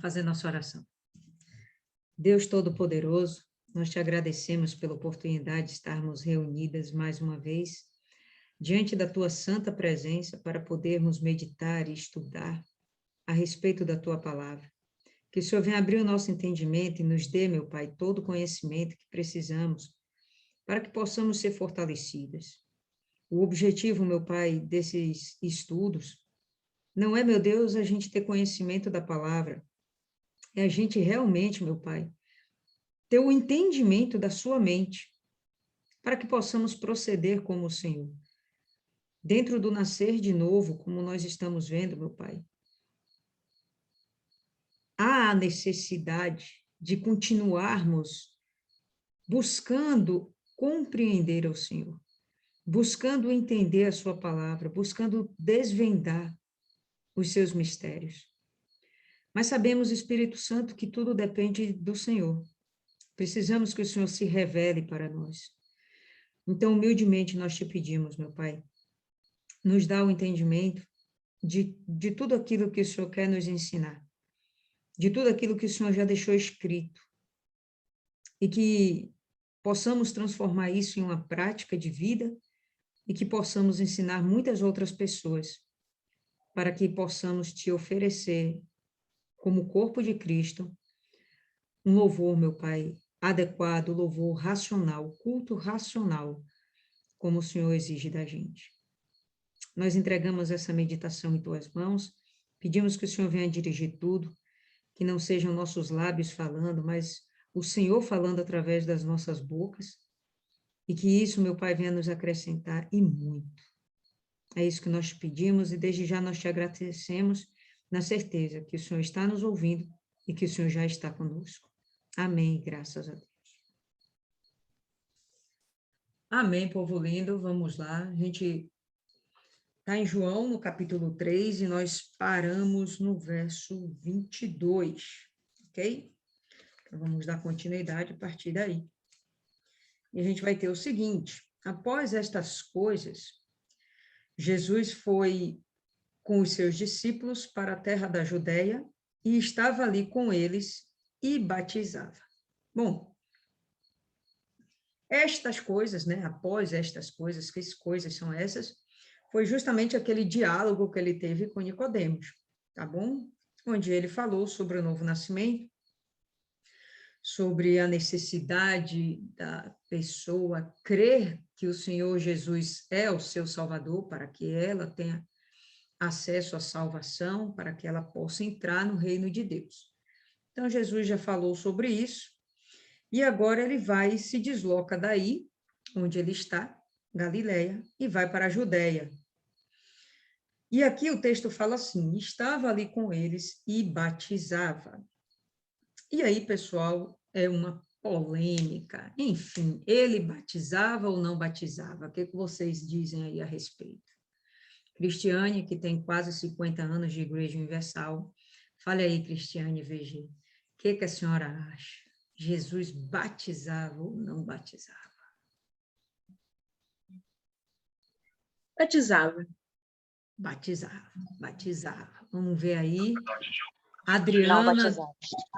Vamos fazer nossa oração. Deus Todo-Poderoso, nós te agradecemos pela oportunidade de estarmos reunidas mais uma vez, diante da tua santa presença, para podermos meditar e estudar a respeito da tua palavra. Que o Senhor venha abrir o nosso entendimento e nos dê, meu Pai, todo o conhecimento que precisamos para que possamos ser fortalecidas. O objetivo, meu Pai, desses estudos não é, meu Deus, a gente ter conhecimento da palavra, é a gente realmente, meu Pai, ter o entendimento da sua mente, para que possamos proceder como o Senhor. Dentro do nascer de novo, como nós estamos vendo, meu Pai, há a necessidade de continuarmos buscando compreender ao Senhor, buscando entender a sua palavra, buscando desvendar os seus mistérios. Mas sabemos, Espírito Santo, que tudo depende do Senhor. Precisamos que o Senhor se revele para nós. Então, humildemente, nós te pedimos, meu Pai, nos dá o entendimento de tudo aquilo que o Senhor quer nos ensinar, de tudo aquilo que o Senhor já deixou escrito, e que possamos transformar isso em uma prática de vida e que possamos ensinar muitas outras pessoas, para que possamos te oferecer, como corpo de Cristo, um louvor, meu Pai, adequado, louvor racional, culto racional, como o Senhor exige da gente. Nós entregamos essa meditação em tuas mãos, pedimos que o Senhor venha dirigir tudo, que não sejam nossos lábios falando, mas o Senhor falando através das nossas bocas, e que isso, meu Pai, venha nos acrescentar e muito. É isso que nós te pedimos e desde já nós te agradecemos, na certeza que o Senhor está nos ouvindo e que o Senhor já está conosco. Amém, graças a Deus. Amém, povo lindo, vamos lá. A gente está em João, no capítulo 3, e nós paramos no verso 22, ok? Então, vamos dar continuidade a partir daí. E a gente vai ter o seguinte: após estas coisas, Jesus foi com os seus discípulos para a terra da Judeia e estava ali com eles e batizava. Bom, estas coisas, né, após estas coisas, que coisas são essas? Foi justamente aquele diálogo que ele teve com Nicodemos, tá bom? Onde ele falou sobre o novo nascimento, sobre a necessidade da pessoa crer que o Senhor Jesus é o seu Salvador, para que ela tenha acesso à salvação, para que ela possa entrar no reino de Deus. Então, Jesus já falou sobre isso, e agora ele vai e se desloca daí, onde ele está, Galileia, e vai para a Judéia. E aqui o texto fala assim: estava ali com eles e batizava. E aí, pessoal, é uma polêmica. Enfim, ele batizava ou não batizava? O que vocês dizem aí a respeito? Cristiane, que tem quase 50 anos de Igreja Universal. Fale aí, Cristiane VG. O que a senhora acha? Jesus batizava ou não batizava? Batizava. Batizava. Vamos ver aí. Não batizava.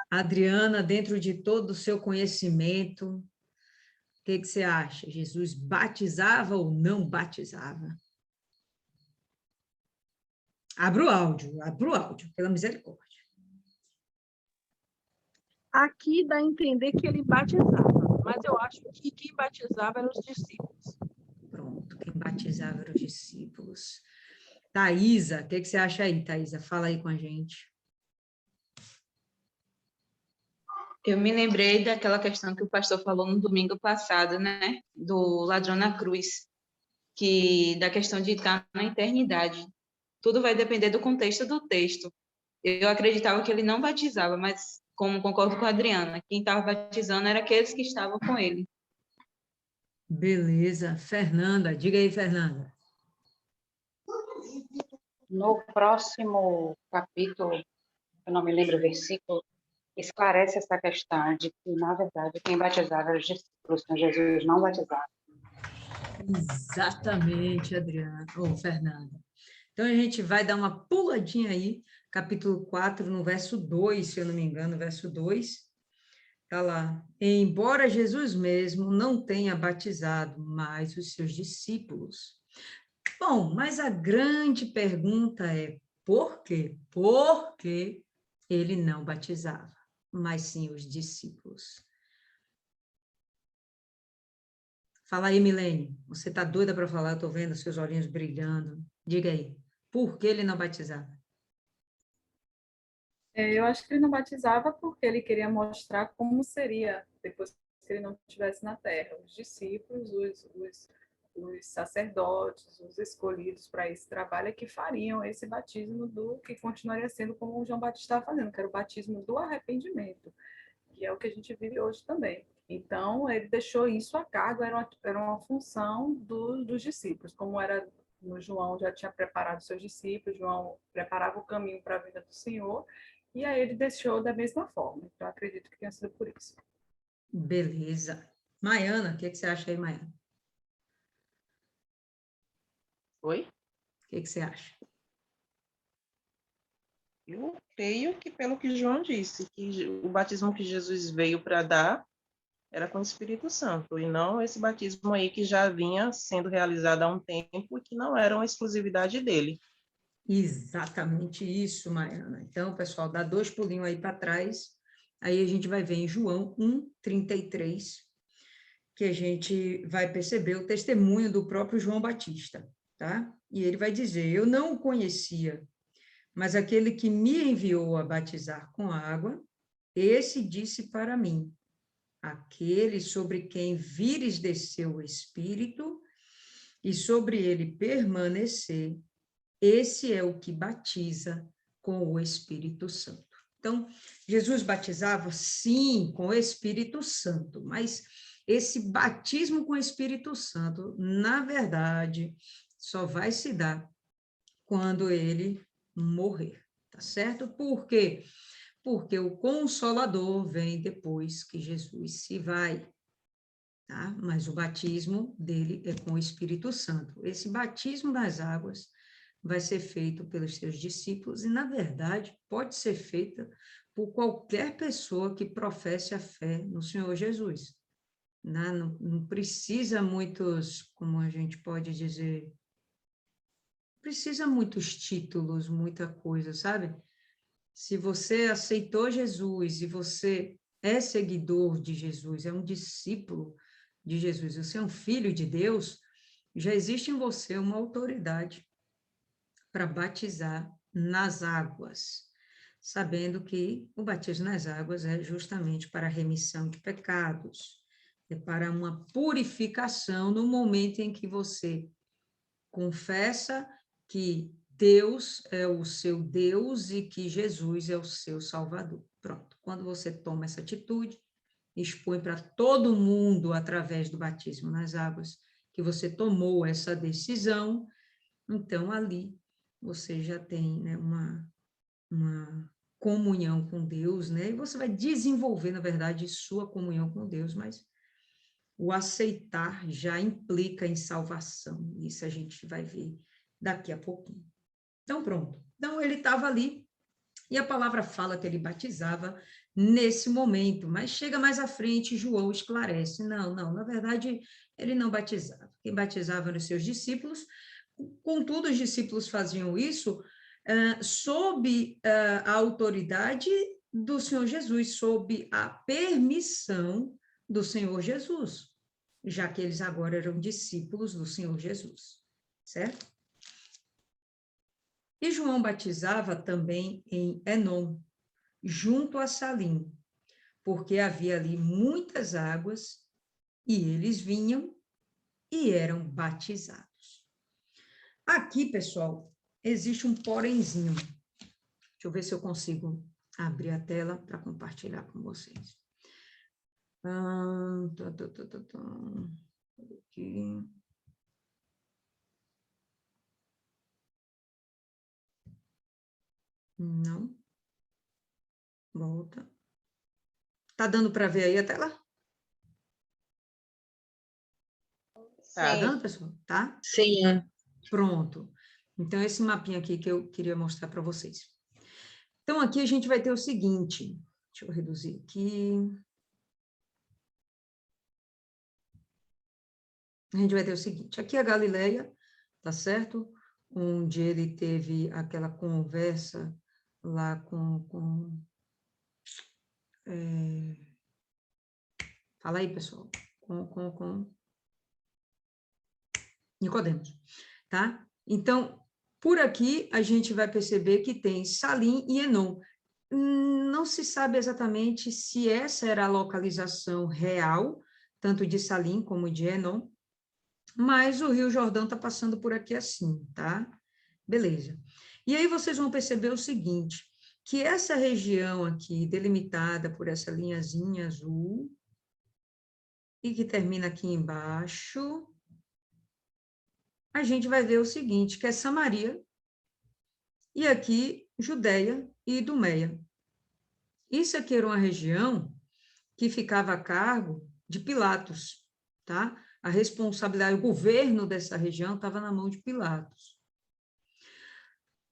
Adriana, dentro de todo o seu conhecimento, o que você acha? Jesus batizava ou não batizava? Abra o áudio, pela misericórdia. Aqui dá a entender que ele batizava, mas eu acho que quem batizava eram os discípulos. Pronto, quem batizava eram os discípulos. Thaisa, o que você acha aí, Thaisa? Fala aí com a gente. Eu me lembrei daquela questão que o pastor falou no domingo passado, né? Do ladrão na cruz, da questão de estar na eternidade. Tudo vai depender do contexto do texto. Eu acreditava que ele não batizava, mas, como concordo com a Adriana, quem estava batizando era aqueles que estavam com ele. Beleza. Fernanda, diga aí, Fernanda. No próximo capítulo, eu não me lembro o versículo, esclarece essa questão de que, na verdade, quem batizava era os discípulos, então Jesus não batizava. Exatamente, Adriana, ou Fernanda. Então, a gente vai dar uma puladinha aí, capítulo 4, no verso 2, se eu não me engano, verso 2, está lá. Embora Jesus mesmo não tenha batizado mais os seus discípulos. Bom, mas a grande pergunta é, por quê? Por que ele não batizava, mas sim os discípulos? Fala aí, Milene, você está doida para falar, eu estou vendo seus olhinhos brilhando. Diga aí, por que ele não batizava? Eu acho que ele não batizava porque ele queria mostrar como seria depois que ele não estivesse na terra. Os discípulos, os sacerdotes, os escolhidos para esse trabalho é que fariam esse batismo do que continuaria sendo como o João Batista estava fazendo, que era o batismo do arrependimento, que é o que a gente vive hoje também. Então, ele deixou isso a cargo, era uma função dos discípulos, como era no João já tinha preparado seus discípulos, João preparava o caminho para a vida do Senhor, e aí ele deixou da mesma forma. Então, acredito que tenha sido por isso. Beleza. Maiana, o que você acha aí, Maiana? Oi? O que você acha? Eu creio que, pelo que João disse, que o batismo que Jesus veio para dar era com o Espírito Santo, e não esse batismo aí que já vinha sendo realizado há um tempo e que não era uma exclusividade dele. Exatamente isso, Maiana. Então, pessoal, dá 2 pulinhos aí para trás, aí a gente vai ver em João 1:33, que a gente vai perceber o testemunho do próprio João Batista, tá? E ele vai dizer, eu não o conhecia, mas aquele que me enviou a batizar com água, esse disse para mim, aquele sobre quem vires descer o Espírito e sobre ele permanecer, esse é o que batiza com o Espírito Santo. Então, Jesus batizava, sim, com o Espírito Santo, mas esse batismo com o Espírito Santo, na verdade, só vai se dar quando ele morrer, tá certo? Por quê? Porque o Consolador vem depois que Jesus se vai, tá? Mas o batismo dele é com o Espírito Santo. Esse batismo nas águas vai ser feito pelos seus discípulos e, na verdade, pode ser feita por qualquer pessoa que professe a fé no Senhor Jesus. Não precisa muitos, como a gente pode dizer, precisa muitos títulos, muita coisa, sabe? Se você aceitou Jesus e você é seguidor de Jesus, é um discípulo de Jesus, você é um filho de Deus, já existe em você uma autoridade para batizar nas águas, sabendo que o batismo nas águas é justamente para a remissão de pecados, é para uma purificação no momento em que você confessa que Deus é o seu Deus e que Jesus é o seu Salvador. Pronto. Quando você toma essa atitude, expõe para todo mundo, através do batismo nas águas, que você tomou essa decisão, então ali você já tem, né, uma comunhão com Deus, né? E você vai desenvolver, na verdade, sua comunhão com Deus, mas o aceitar já implica em salvação. Isso a gente vai ver daqui a pouquinho. Então, pronto. Então, ele estava ali, e a palavra fala que ele batizava nesse momento, mas chega mais à frente, João esclarece. Não, na verdade, ele não batizava. Quem batizava eram os seus discípulos, contudo, os discípulos faziam isso sob a autoridade do Senhor Jesus, sob a permissão do Senhor Jesus, já que eles agora eram discípulos do Senhor Jesus, certo? E João batizava também em Enom, junto a Salim, porque havia ali muitas águas, e eles vinham e eram batizados. Aqui, pessoal, existe um porémzinho. Deixa eu ver se eu consigo abrir a tela para compartilhar com vocês. Aqui. Não. Volta. Tá dando para ver aí a tela? Tá dando, pessoal? Tá? Sim. Pronto. Então, esse mapinha aqui que eu queria mostrar para vocês. Então, aqui a gente vai ter o seguinte, deixa eu reduzir aqui. A gente vai ter o seguinte, aqui é a Galileia, tá certo? Onde ele teve aquela conversa lá com fala aí, pessoal, com Nicodemos, tá? Então, por aqui, a gente vai perceber que tem Salim e Enom. Não se sabe exatamente se essa era a localização real, tanto de Salim como de Enom, mas o Rio Jordão está passando por aqui assim, tá? Beleza. E aí vocês vão perceber o seguinte, que essa região aqui, delimitada por essa linhazinha azul, e que termina aqui embaixo, a gente vai ver o seguinte, que é Samaria, e aqui Judeia e Idumeia. Isso aqui era uma região que ficava a cargo de Pilatos, tá? A responsabilidade, o governo dessa região estava na mão de Pilatos.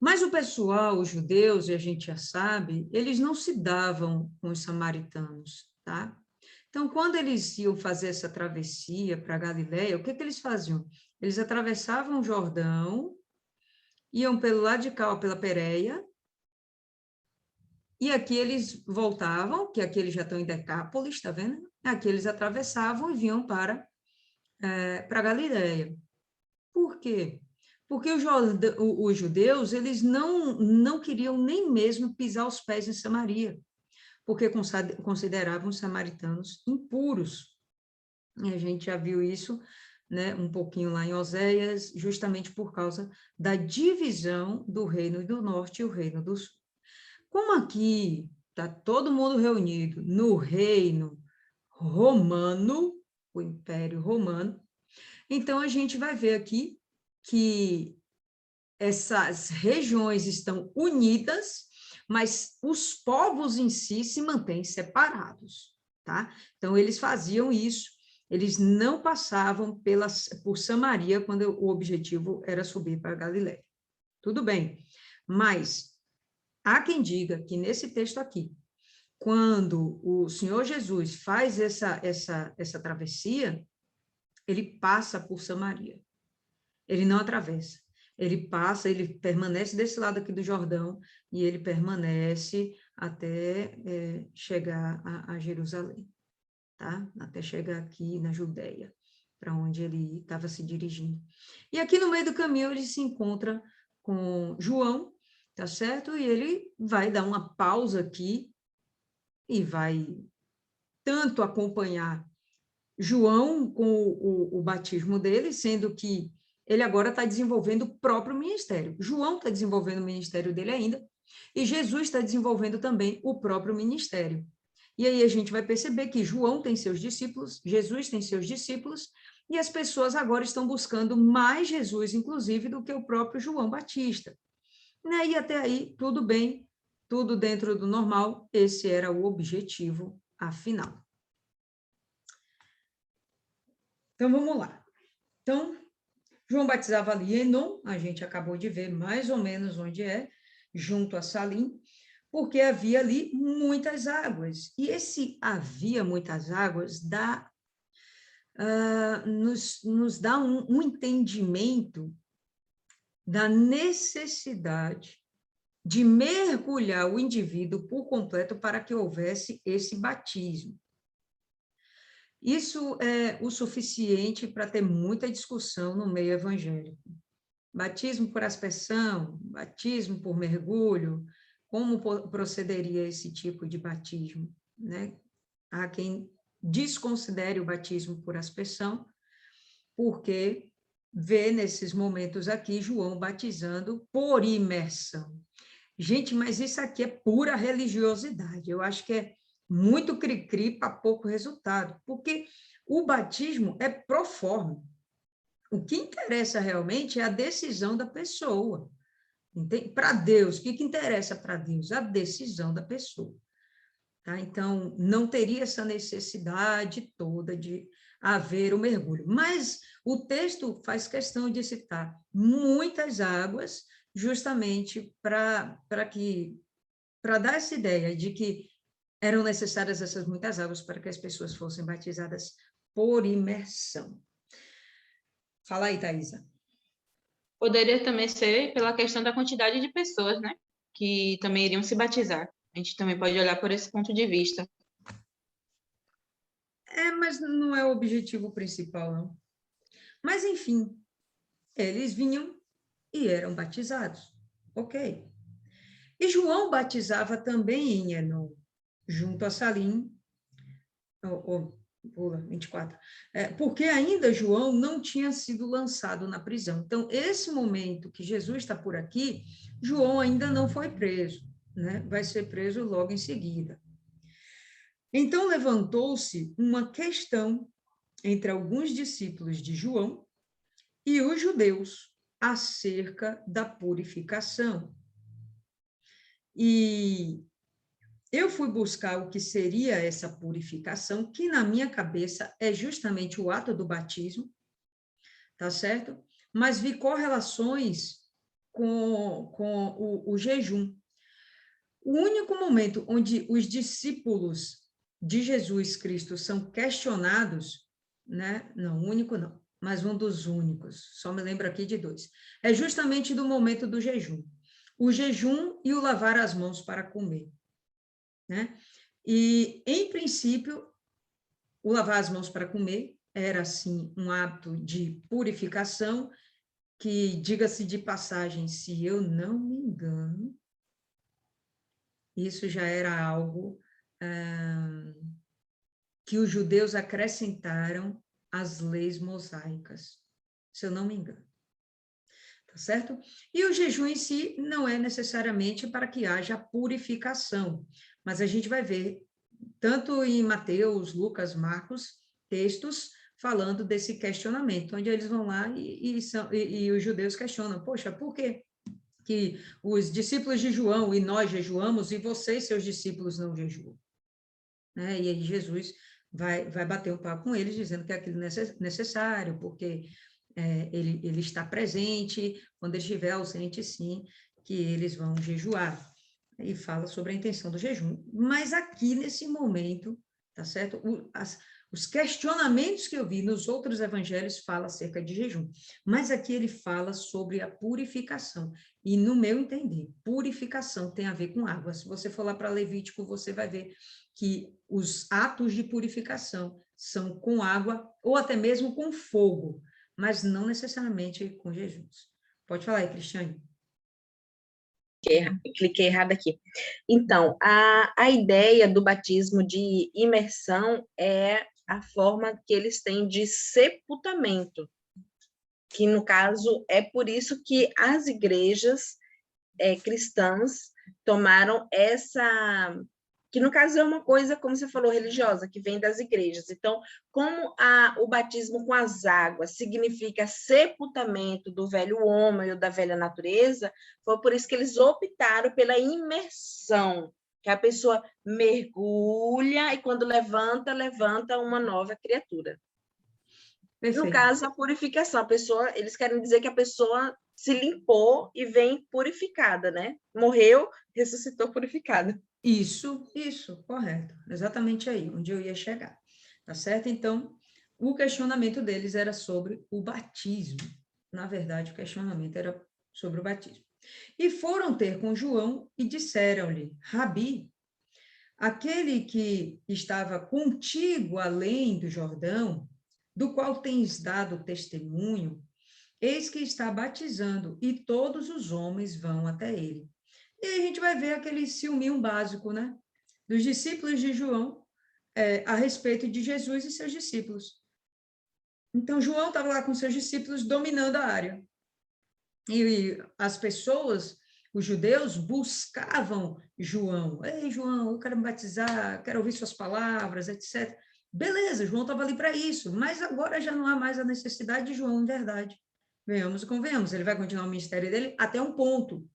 Mas o pessoal, os judeus, e a gente já sabe, eles não se davam com os samaritanos, tá? Então, quando eles iam fazer essa travessia para Galiléia, o que eles faziam? Eles atravessavam o Jordão, iam pelo lado de cá, pela Pérea, e aqui eles voltavam, que aqui eles já estão em Decápolis, tá vendo? Aqui eles atravessavam e vinham para Galiléia. Por quê? Porque os judeus, eles não queriam nem mesmo pisar os pés em Samaria, porque consideravam os samaritanos impuros. E a gente já viu isso, né, um pouquinho lá em Oséias, justamente por causa da divisão do reino do norte e o reino do sul. Como aqui está todo mundo reunido no reino romano, o Império Romano, então a gente vai ver aqui que essas regiões estão unidas, mas os povos em si se mantêm separados, tá? Então, eles faziam isso, eles não passavam por Samaria quando o objetivo era subir para Galiléia. Tudo bem, mas há quem diga que nesse texto aqui, quando o Senhor Jesus faz essa travessia, ele passa por Samaria. Ele não atravessa. Ele passa, ele permanece desse lado aqui do Jordão e ele permanece até chegar a Jerusalém, tá? Até chegar aqui na Judéia, para onde ele estava se dirigindo. E aqui no meio do caminho ele se encontra com João, tá certo? E ele vai dar uma pausa aqui e vai tanto acompanhar João com o batismo dele, sendo que ele agora está desenvolvendo o próprio ministério. João está desenvolvendo o ministério dele ainda, e Jesus está desenvolvendo também o próprio ministério. E aí a gente vai perceber que João tem seus discípulos, Jesus tem seus discípulos, e as pessoas agora estão buscando mais Jesus, inclusive, do que o próprio João Batista. E até aí, tudo bem, tudo dentro do normal, esse era o objetivo afinal. Então, vamos lá. Então, João batizava ali em Enom, a gente acabou de ver mais ou menos onde é, junto a Salim, porque havia ali muitas águas. E esse havia muitas águas nos dá um entendimento da necessidade de mergulhar o indivíduo por completo para que houvesse esse batismo. Isso é o suficiente para ter muita discussão no meio evangélico. Batismo por aspersão, batismo por mergulho, como procederia esse tipo de batismo, né? Há quem desconsidere o batismo por aspersão, porque vê nesses momentos aqui João batizando por imersão. Gente, mas isso aqui é pura religiosidade, eu acho que é muito cri-cri para pouco resultado, porque o batismo é pro forma. O que interessa realmente é a decisão da pessoa. Para Deus, o que interessa para Deus? A decisão da pessoa. Tá? Então, não teria essa necessidade toda de haver o mergulho. Mas O texto faz questão de citar muitas águas, justamente para dar essa ideia de que eram necessárias essas muitas águas para que as pessoas fossem batizadas por imersão. Fala aí, Thaisa. Poderia também ser pela questão da quantidade de pessoas, né? Que também iriam se batizar. A gente também pode olhar por esse ponto de vista. Mas não é o objetivo principal, não. Mas, enfim, eles vinham e eram batizados. Ok. E João batizava também em Enom, junto a Salim, pula, 24, porque ainda João não tinha sido lançado na prisão. Então, esse momento que Jesus está por aqui, João ainda não foi preso, né? Vai ser preso logo em seguida. Então, levantou-se uma questão entre alguns discípulos de João e os judeus acerca da purificação. E eu fui buscar o que seria essa purificação, que na minha cabeça é justamente o ato do batismo, tá certo? Mas vi correlações com o jejum. O único momento onde os discípulos de Jesus Cristo são questionados, né? Não, único não, mas um dos únicos, só me lembro aqui de dois, é justamente do momento do jejum. O jejum e o lavar as mãos para comer. Né? E, em princípio, o lavar as mãos para comer era, assim, um ato de purificação que, diga-se de passagem, se eu não me engano, isso já era algo que os judeus acrescentaram às leis mosaicas, se eu não me engano. Tá certo? E o jejum em si não é necessariamente para que haja purificação, mas a gente vai ver, tanto em Mateus, Lucas, Marcos, textos falando desse questionamento, onde eles vão lá e os judeus questionam, poxa, por quê que os discípulos de João e nós jejuamos e vocês, seus discípulos, não jejuam? Né? E aí Jesus vai bater um papo com eles, dizendo que é aquilo necessário, porque ele está presente, quando ele estiver ausente, sim, que eles vão jejuar. E fala sobre a intenção do jejum. Mas aqui, nesse momento, tá certo? Os questionamentos que eu vi nos outros evangelhos falam acerca de jejum. Mas aqui ele fala sobre a purificação. E, no meu entender, purificação tem a ver com água. Se você for lá para Levítico, você vai ver que os atos de purificação são com água ou até mesmo com fogo, mas não necessariamente com jejuns. Pode falar aí, Cristiane. Cliquei errado aqui. Então, a ideia do batismo de imersão é a forma que eles têm de sepultamento, que, no caso, é por isso que as igrejas cristãs tomaram essa... que, no caso, é uma coisa, como você falou, religiosa, que vem das igrejas. Então, como o batismo com as águas significa sepultamento do velho homem ou da velha natureza, foi por isso que eles optaram pela imersão, que a pessoa mergulha e, quando levanta uma nova criatura. Perfeito. No caso, a purificação, eles querem dizer que a pessoa se limpou e vem purificada, né? Morreu, ressuscitou purificada. Isso, correto. Exatamente aí, onde eu ia chegar. Tá certo? Então, o questionamento deles era sobre o batismo. Na verdade, o questionamento era sobre o batismo. E foram ter com João e disseram-lhe, Rabi, aquele que estava contigo além do Jordão, do qual tens dado testemunho, eis que está batizando, e todos os homens vão até ele. E aí a gente vai ver aquele ciúminho básico, né? Dos discípulos de João a respeito de Jesus e seus discípulos. Então, João estava lá com seus discípulos dominando a área. E as pessoas, os judeus, buscavam João. Ei, João, eu quero me batizar, quero ouvir suas palavras, etc. Beleza, João estava ali para isso, mas agora já não há mais a necessidade de João, em verdade. Venhamos e convenhamos, ele vai continuar o ministério dele até um ponto.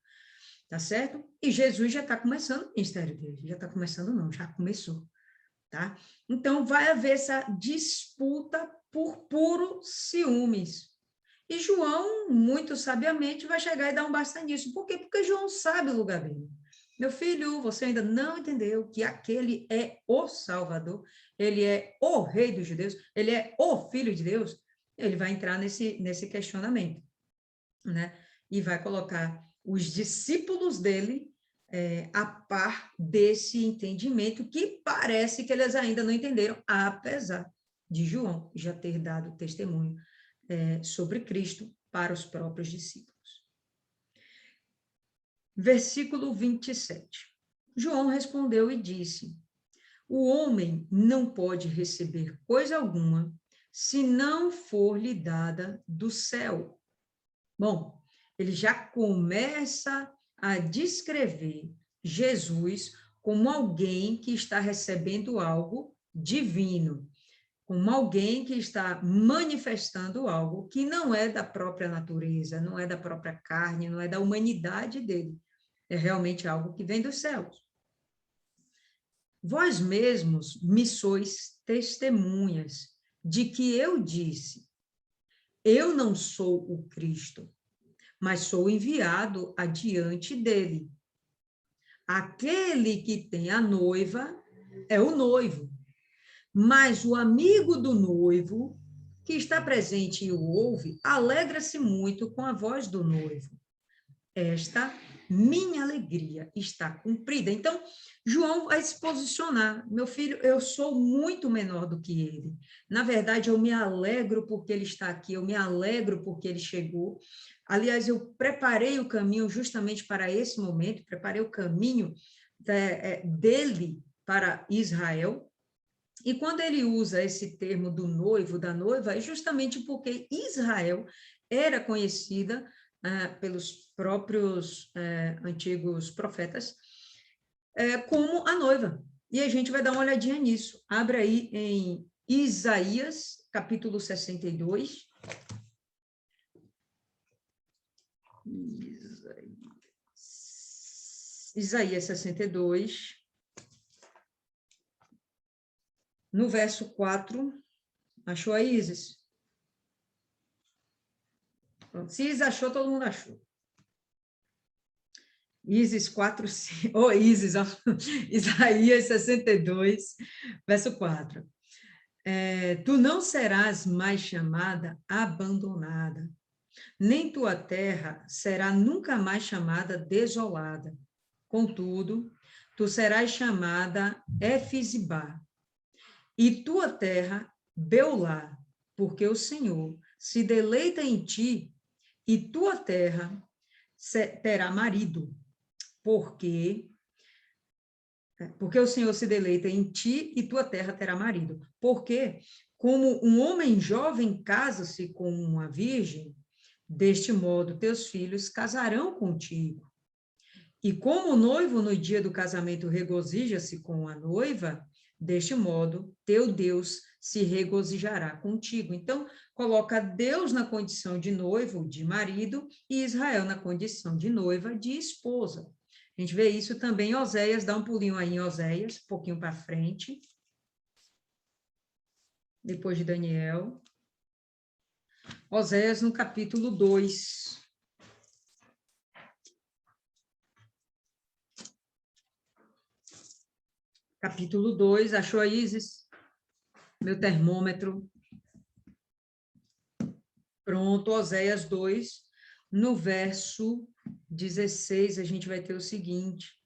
Tá certo? E Jesus já está começando o ministério dele. Já está começando, não, já começou. tá? Então, vai haver essa disputa por puro ciúmes. E João, muito sabiamente, vai chegar e dar um basta nisso. Por quê? Porque João sabe o lugar dele. Meu filho, você ainda não entendeu que aquele é o Salvador, ele é o Rei dos Judeus, ele é o Filho de Deus. Ele vai entrar nesse questionamento, né? E vai colocar os discípulos dele a par desse entendimento que parece que eles ainda não entenderam, apesar de João já ter dado testemunho sobre Cristo para os próprios discípulos. Versículo 27. João respondeu e disse: o homem não pode receber coisa alguma se não for lhe dada do céu. Bom, ele já começa a descrever Jesus como alguém que está recebendo algo divino, como alguém que está manifestando algo que não é da própria natureza, não é da própria carne, não é da humanidade dele. É realmente algo que vem dos céus. Vós mesmos me sois testemunhas de que eu disse: eu não sou o Cristo, mas sou enviado adiante dele. Aquele que tem a noiva é o noivo, mas o amigo do noivo, que está presente e o ouve, alegra-se muito com a voz do noivo. Esta minha alegria está cumprida. Então, João vai se posicionar. Meu filho, eu sou muito menor do que ele. Na verdade, eu me alegro porque ele está aqui, eu me alegro porque ele chegou. Aliás, eu preparei o caminho justamente para esse momento, preparei o caminho dele para Israel. E quando ele usa esse termo do noivo, da noiva, é justamente porque Israel era conhecida pelos próprios antigos profetas como a noiva. E a gente vai dar uma olhadinha nisso. Abre aí em Isaías, capítulo 62. Isaías 62. No verso 4, achou aí, Isis? Pronto. Se Isis achou, todo mundo achou. Isis 4, Isis, ó. Isaías 62, verso 4. Tu não serás mais chamada abandonada, nem tua terra será nunca mais chamada desolada. Contudo, tu serás chamada Efizibá, e tua terra, Beulá, porque o Senhor se deleita em ti, e tua terra terá marido, porque o Senhor se deleita em ti, e tua terra terá marido. Porque, como um homem jovem casa-se com uma virgem, deste modo teus filhos casarão contigo. E como o noivo no dia do casamento regozija-se com a noiva, deste modo, teu Deus se regozijará contigo. Então, coloca Deus na condição de noivo, de marido, e Israel na condição de noiva, de esposa. A gente vê isso também em Oséias, dá um pulinho aí em Oséias, um pouquinho para frente. Depois de Daniel. Oséias no capítulo 2. Capítulo 2, achou aí, Isis? Meu termômetro. Pronto, Oséias 2, no verso 16, a gente vai ter o seguinte: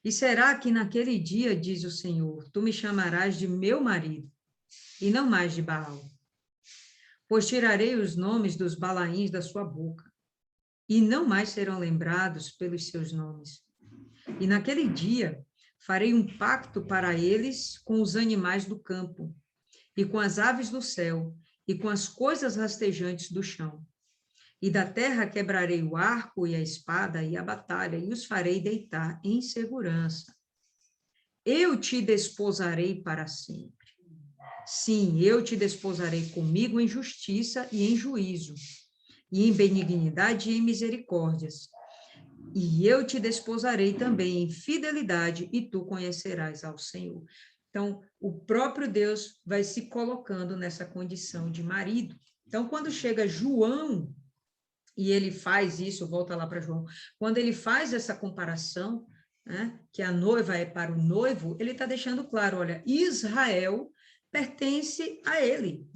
e será que naquele dia, diz o Senhor, tu me chamarás de meu marido, e não mais de Baal? Pois tirarei os nomes dos Balaíns da sua boca, e não mais serão lembrados pelos seus nomes. E naquele dia farei um pacto para eles com os animais do campo, e com as aves do céu, e com as coisas rastejantes do chão. E da terra quebrarei o arco e a espada e a batalha, e os farei deitar em segurança. Eu te desposarei para sempre. Sim, eu te desposarei comigo em justiça e em juízo, e em benignidade e em misericórdias. E eu te desposarei também em fidelidade, e tu conhecerás ao Senhor. Então, o próprio Deus vai se colocando nessa condição de marido. Então, quando chega João, e ele faz isso, volta lá para João, quando ele faz essa comparação, né, que a noiva é para o noivo, ele está deixando claro, olha, Israel pertence a ele.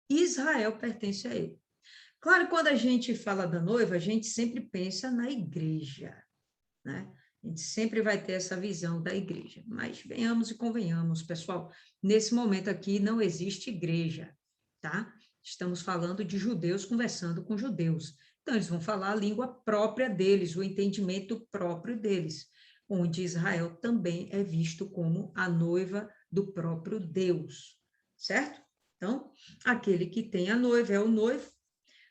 Israel pertence a ele. Claro, quando a gente fala da noiva, a gente sempre pensa na igreja, né? A gente sempre vai ter essa visão da igreja. Mas venhamos e convenhamos, pessoal, nesse momento aqui não existe igreja, tá? Estamos falando de judeus conversando com judeus. Então, eles vão falar a língua própria deles, o entendimento próprio deles, onde Israel também é visto como a noiva do próprio Deus, certo? Então, aquele que tem a noiva é o noivo,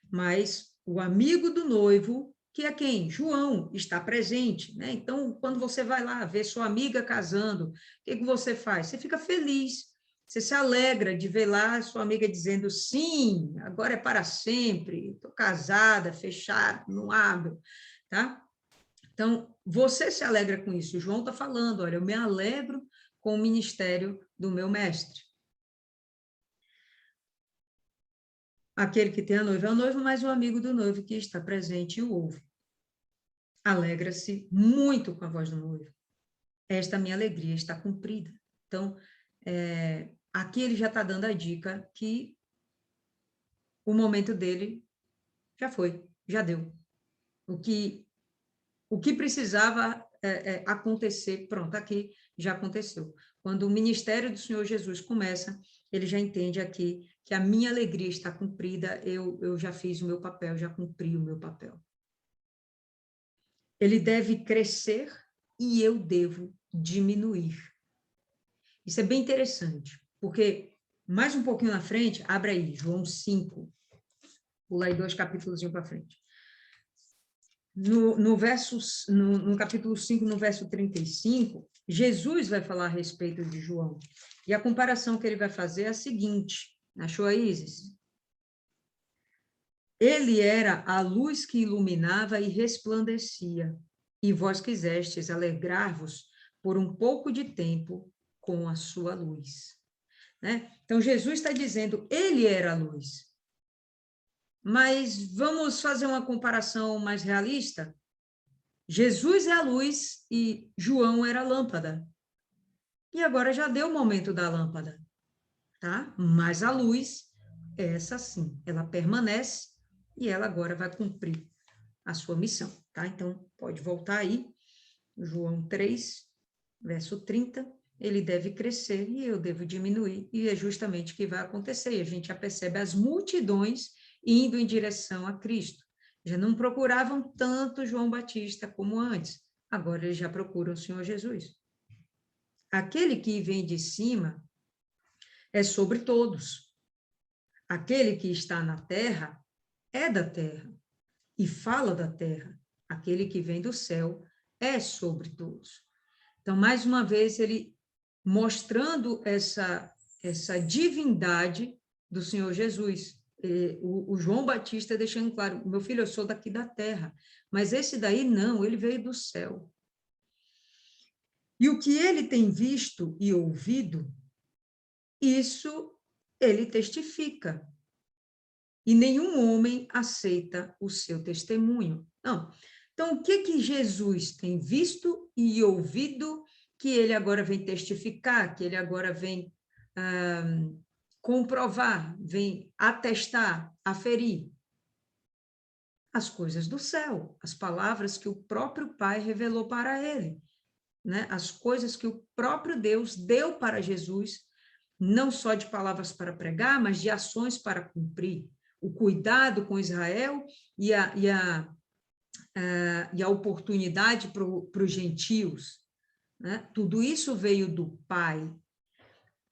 mas o amigo do noivo, que é quem? João, está presente, né? Então, quando você vai lá ver sua amiga casando, o que você faz? Você fica feliz, você se alegra de ver lá sua amiga dizendo, sim, agora é para sempre, estou casada, fechado, não abro, tá? Então, você se alegra com isso. O João está falando, olha, eu me alegro com o ministério do meu mestre. Aquele que tem a noiva é o noivo, mas o amigo do noivo que está presente e o ouve. Alegra-se muito com a voz do noivo. Esta minha alegria está cumprida. Então, aqui ele já está dando a dica que o momento dele já foi, já deu. O que precisava acontecer, pronto, aqui já aconteceu. Quando o ministério do Senhor Jesus começa, ele já entende aqui que a minha alegria está cumprida, eu já fiz o meu papel, já cumpri o meu papel. Ele deve crescer e eu devo diminuir. Isso é bem interessante, porque mais um pouquinho na frente, abre aí, João 5, pula aí 2 capítulos para frente. No capítulo 5, no verso 35, Jesus vai falar a respeito de João. E a comparação que ele vai fazer é a seguinte, achou aí, Isis? Ele era a luz que iluminava e resplandecia, e vós quisestes alegrar-vos por um pouco de tempo com a sua luz. Né? Então, Jesus está dizendo, ele era a luz. Mas vamos fazer uma comparação mais realista? Jesus é a luz e João era a lâmpada. E agora já deu o momento da lâmpada, tá? Mas a luz, essa sim, ela permanece e ela agora vai cumprir a sua missão, tá? Então, pode voltar aí, João 3, verso 30, ele deve crescer e eu devo diminuir, e é justamente o que vai acontecer, e a gente já percebe as multidões indo em direção a Cristo. Já não procuravam tanto João Batista como antes, agora eles já procuram o Senhor Jesus. Aquele que vem de cima é sobre todos. Aquele que está na terra é da terra e fala da terra. Aquele que vem do céu é sobre todos. Então, mais uma vez, ele mostrando essa divindade do Senhor Jesus. O João Batista deixando claro, meu filho, eu sou daqui da terra, mas esse daí não, ele veio do céu. E o que ele tem visto e ouvido, isso ele testifica. E nenhum homem aceita o seu testemunho. Não. Então, o que Jesus tem visto e ouvido que ele agora vem testificar, que ele agora vem comprovar, vem atestar, aferir? As coisas do céu, as palavras que o próprio Pai revelou para ele, né? As coisas que o próprio Deus deu para Jesus, não só de palavras para pregar, mas de ações para cumprir. O cuidado com Israel e a oportunidade para os gentios, né? Tudo isso veio do Pai.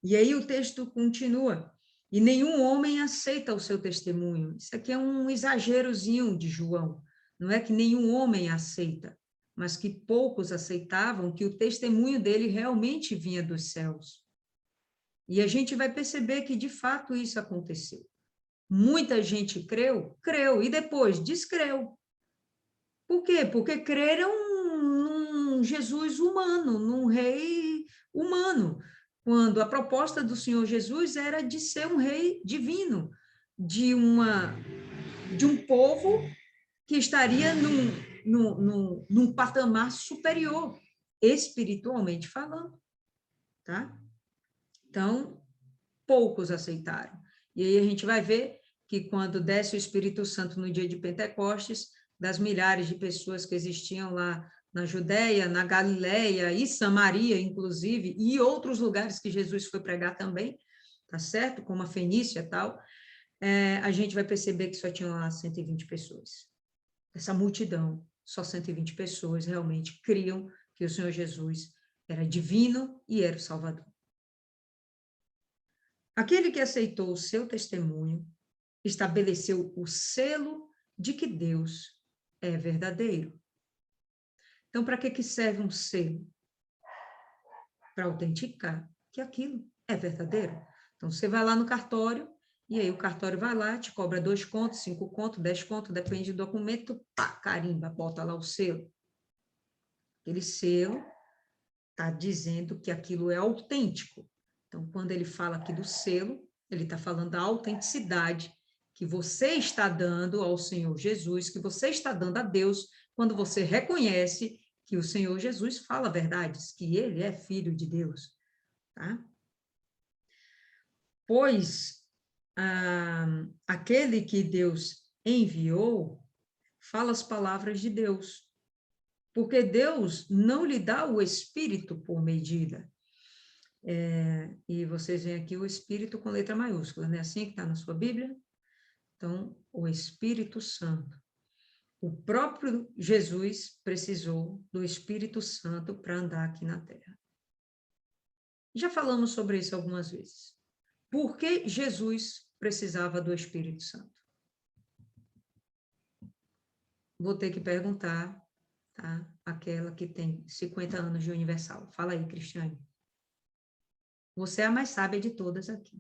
E aí o texto continua, e nenhum homem aceita o seu testemunho. Isso aqui é um exagerozinho de João, não é que nenhum homem aceita, mas que poucos aceitavam que o testemunho dele realmente vinha dos céus. E a gente vai perceber que, de fato, isso aconteceu. Muita gente creu, e depois descreu. Por quê? Porque creram num Jesus humano, num rei humano. quando a proposta do Senhor Jesus era de ser um rei divino, de um povo que estaria num patamar superior, espiritualmente falando, tá? Então, poucos aceitaram. E aí a gente vai ver que quando desce o Espírito Santo no dia de Pentecostes, das milhares de pessoas que existiam lá na Judéia, na Galileia e Samaria, inclusive, e outros lugares que Jesus foi pregar também, tá certo? Como a Fenícia e tal, a gente vai perceber que só tinham lá 120 pessoas. Essa multidão, só 120 pessoas realmente criam que o Senhor Jesus era divino e era o Salvador. Aquele que aceitou o seu testemunho estabeleceu o selo de que Deus é verdadeiro. Então, para que serve um selo? Para autenticar que aquilo é verdadeiro. Então, você vai lá no cartório, e aí o cartório vai lá, te cobra 2 contos, 5 contos, 10 contos, depende do documento, pá, carimba, bota lá o selo. Aquele selo está dizendo que aquilo é autêntico. Então, quando ele fala aqui do selo, ele está falando da autenticidade que você está dando ao Senhor Jesus, que você está dando a Deus, quando você reconhece que o Senhor Jesus fala verdades, que ele é filho de Deus, tá? Pois aquele que Deus enviou fala as palavras de Deus, porque Deus não lhe dá o Espírito por medida. E vocês veem aqui o Espírito com letra maiúscula, não é assim que está na sua Bíblia? Então, o Espírito Santo. O próprio Jesus precisou do Espírito Santo para andar aqui na Terra. Já falamos sobre isso algumas vezes. Por que Jesus precisava do Espírito Santo? Vou ter que perguntar, tá? Aquela que tem 50 anos de Universal. Fala aí, Cristiane. Você é a mais sábia de todas aqui.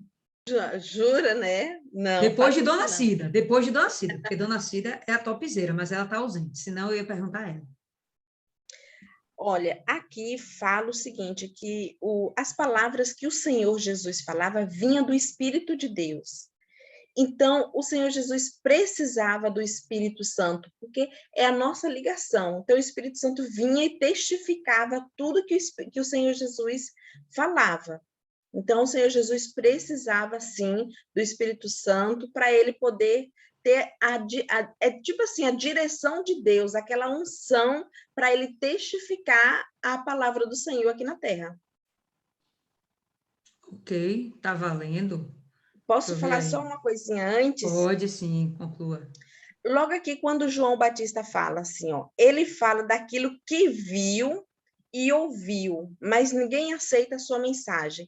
Jura, né? Não. Depois de Dona Cida, porque Dona Cida é a topzera, mas ela está ausente, senão eu ia perguntar a ela. Olha, aqui fala o seguinte, que as palavras que o Senhor Jesus falava vinham do Espírito de Deus. Então, o Senhor Jesus precisava do Espírito Santo, porque é a nossa ligação. Então, o Espírito Santo vinha e testificava tudo que o Senhor Jesus falava. Então, o Senhor Jesus precisava, sim, do Espírito Santo para ele poder ter tipo assim, a direção de Deus, aquela unção para ele testificar a palavra do Senhor aqui na Terra. Ok, tá valendo. Posso falar só uma coisinha antes? Pode sim, conclua. Logo aqui, quando João Batista fala assim, ó, ele fala daquilo que viu e ouviu, mas ninguém aceita a sua mensagem.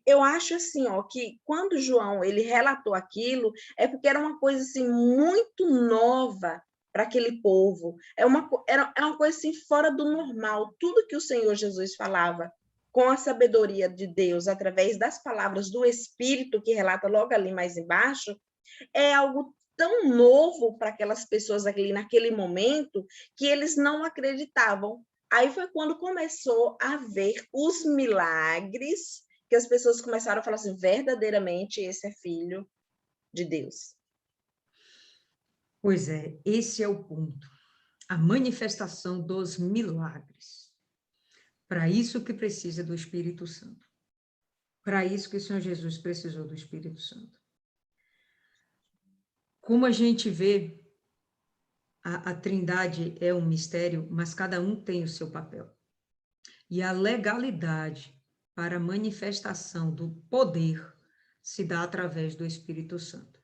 Eu acho assim, ó, que quando João ele relatou aquilo, é porque era uma coisa assim muito nova para aquele povo. Era uma coisa assim fora do normal. Tudo que o Senhor Jesus falava com a sabedoria de Deus, através das palavras do Espírito, que relata logo ali mais embaixo, é algo tão novo para aquelas pessoas ali naquele momento que eles não acreditavam. Aí foi quando começou a ver os milagres, que as pessoas começaram a falar assim, verdadeiramente esse é filho de Deus. Pois é, esse é o ponto. A manifestação dos milagres. Para isso que precisa do Espírito Santo. Para isso que o Senhor Jesus precisou do Espírito Santo. Como a gente vê, a Trindade é um mistério, mas cada um tem o seu papel. E a legalidade para a manifestação do poder se dá através do Espírito Santo.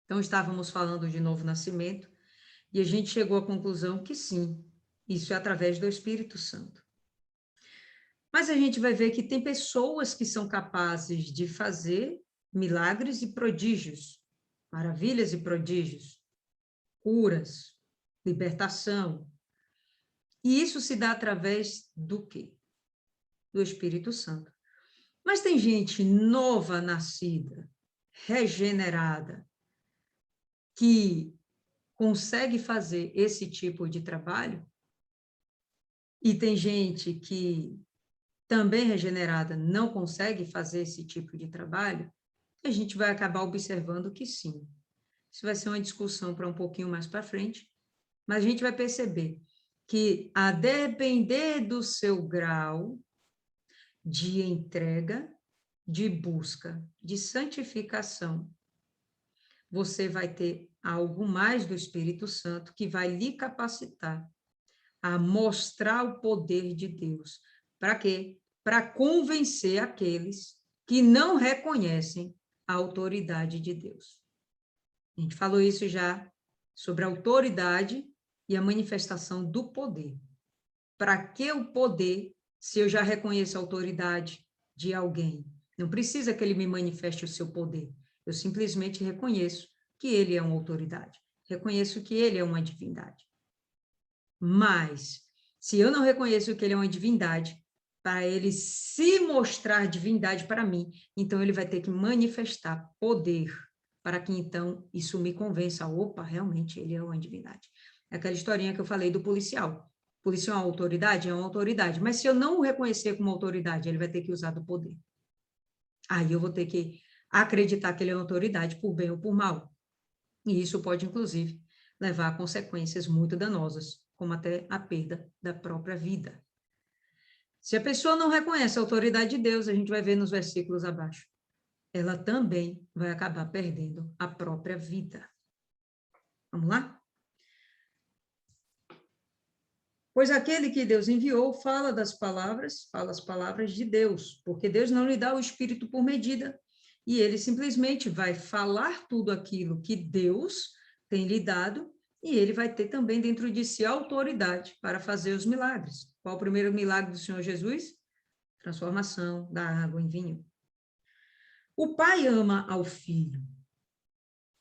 Então, estávamos falando de novo nascimento, e a gente chegou à conclusão que sim, isso é através do Espírito Santo. Mas a gente vai ver que tem pessoas que são capazes de fazer milagres e prodígios, maravilhas e prodígios, curas, libertação. E isso se dá através do quê? Do Espírito Santo. Mas tem gente nova nascida, regenerada, que consegue fazer esse tipo de trabalho, e tem gente que também regenerada, não consegue fazer esse tipo de trabalho, a gente vai acabar observando que sim. Isso vai ser uma discussão para um pouquinho mais para frente, mas a gente vai perceber que, a depender do seu grau de entrega, de busca, de santificação, você vai ter algo mais do Espírito Santo que vai lhe capacitar a mostrar o poder de Deus. Para quê? Para convencer aqueles que não reconhecem a autoridade de Deus. A gente falou isso já sobre a autoridade e a manifestação do poder. Para que o poder, se eu já reconheço a autoridade de alguém? Não precisa que ele me manifeste o seu poder. Eu simplesmente reconheço que ele é uma autoridade. Reconheço que ele é uma divindade. Mas, se eu não reconheço que ele é uma divindade, para ele se mostrar divindade para mim, então ele vai ter que manifestar poder, para que então isso me convença, opa, realmente ele é uma divindade. É aquela historinha que eu falei do policial. O policial é uma autoridade? É uma autoridade. Mas se eu não o reconhecer como autoridade, ele vai ter que usar do poder. Aí eu vou ter que acreditar que ele é uma autoridade por bem ou por mal. E isso pode, inclusive, levar a consequências muito danosas, como até a perda da própria vida. Se a pessoa não reconhece a autoridade de Deus, a gente vai ver nos versículos abaixo, ela também vai acabar perdendo a própria vida. Vamos lá? Pois aquele que Deus enviou fala as palavras de Deus, porque Deus não lhe dá o Espírito por medida, e ele simplesmente vai falar tudo aquilo que Deus tem lhe dado, e ele vai ter também dentro de si autoridade para fazer os milagres. Qual o primeiro milagre do Senhor Jesus? Transformação da água em vinho. O Pai ama ao Filho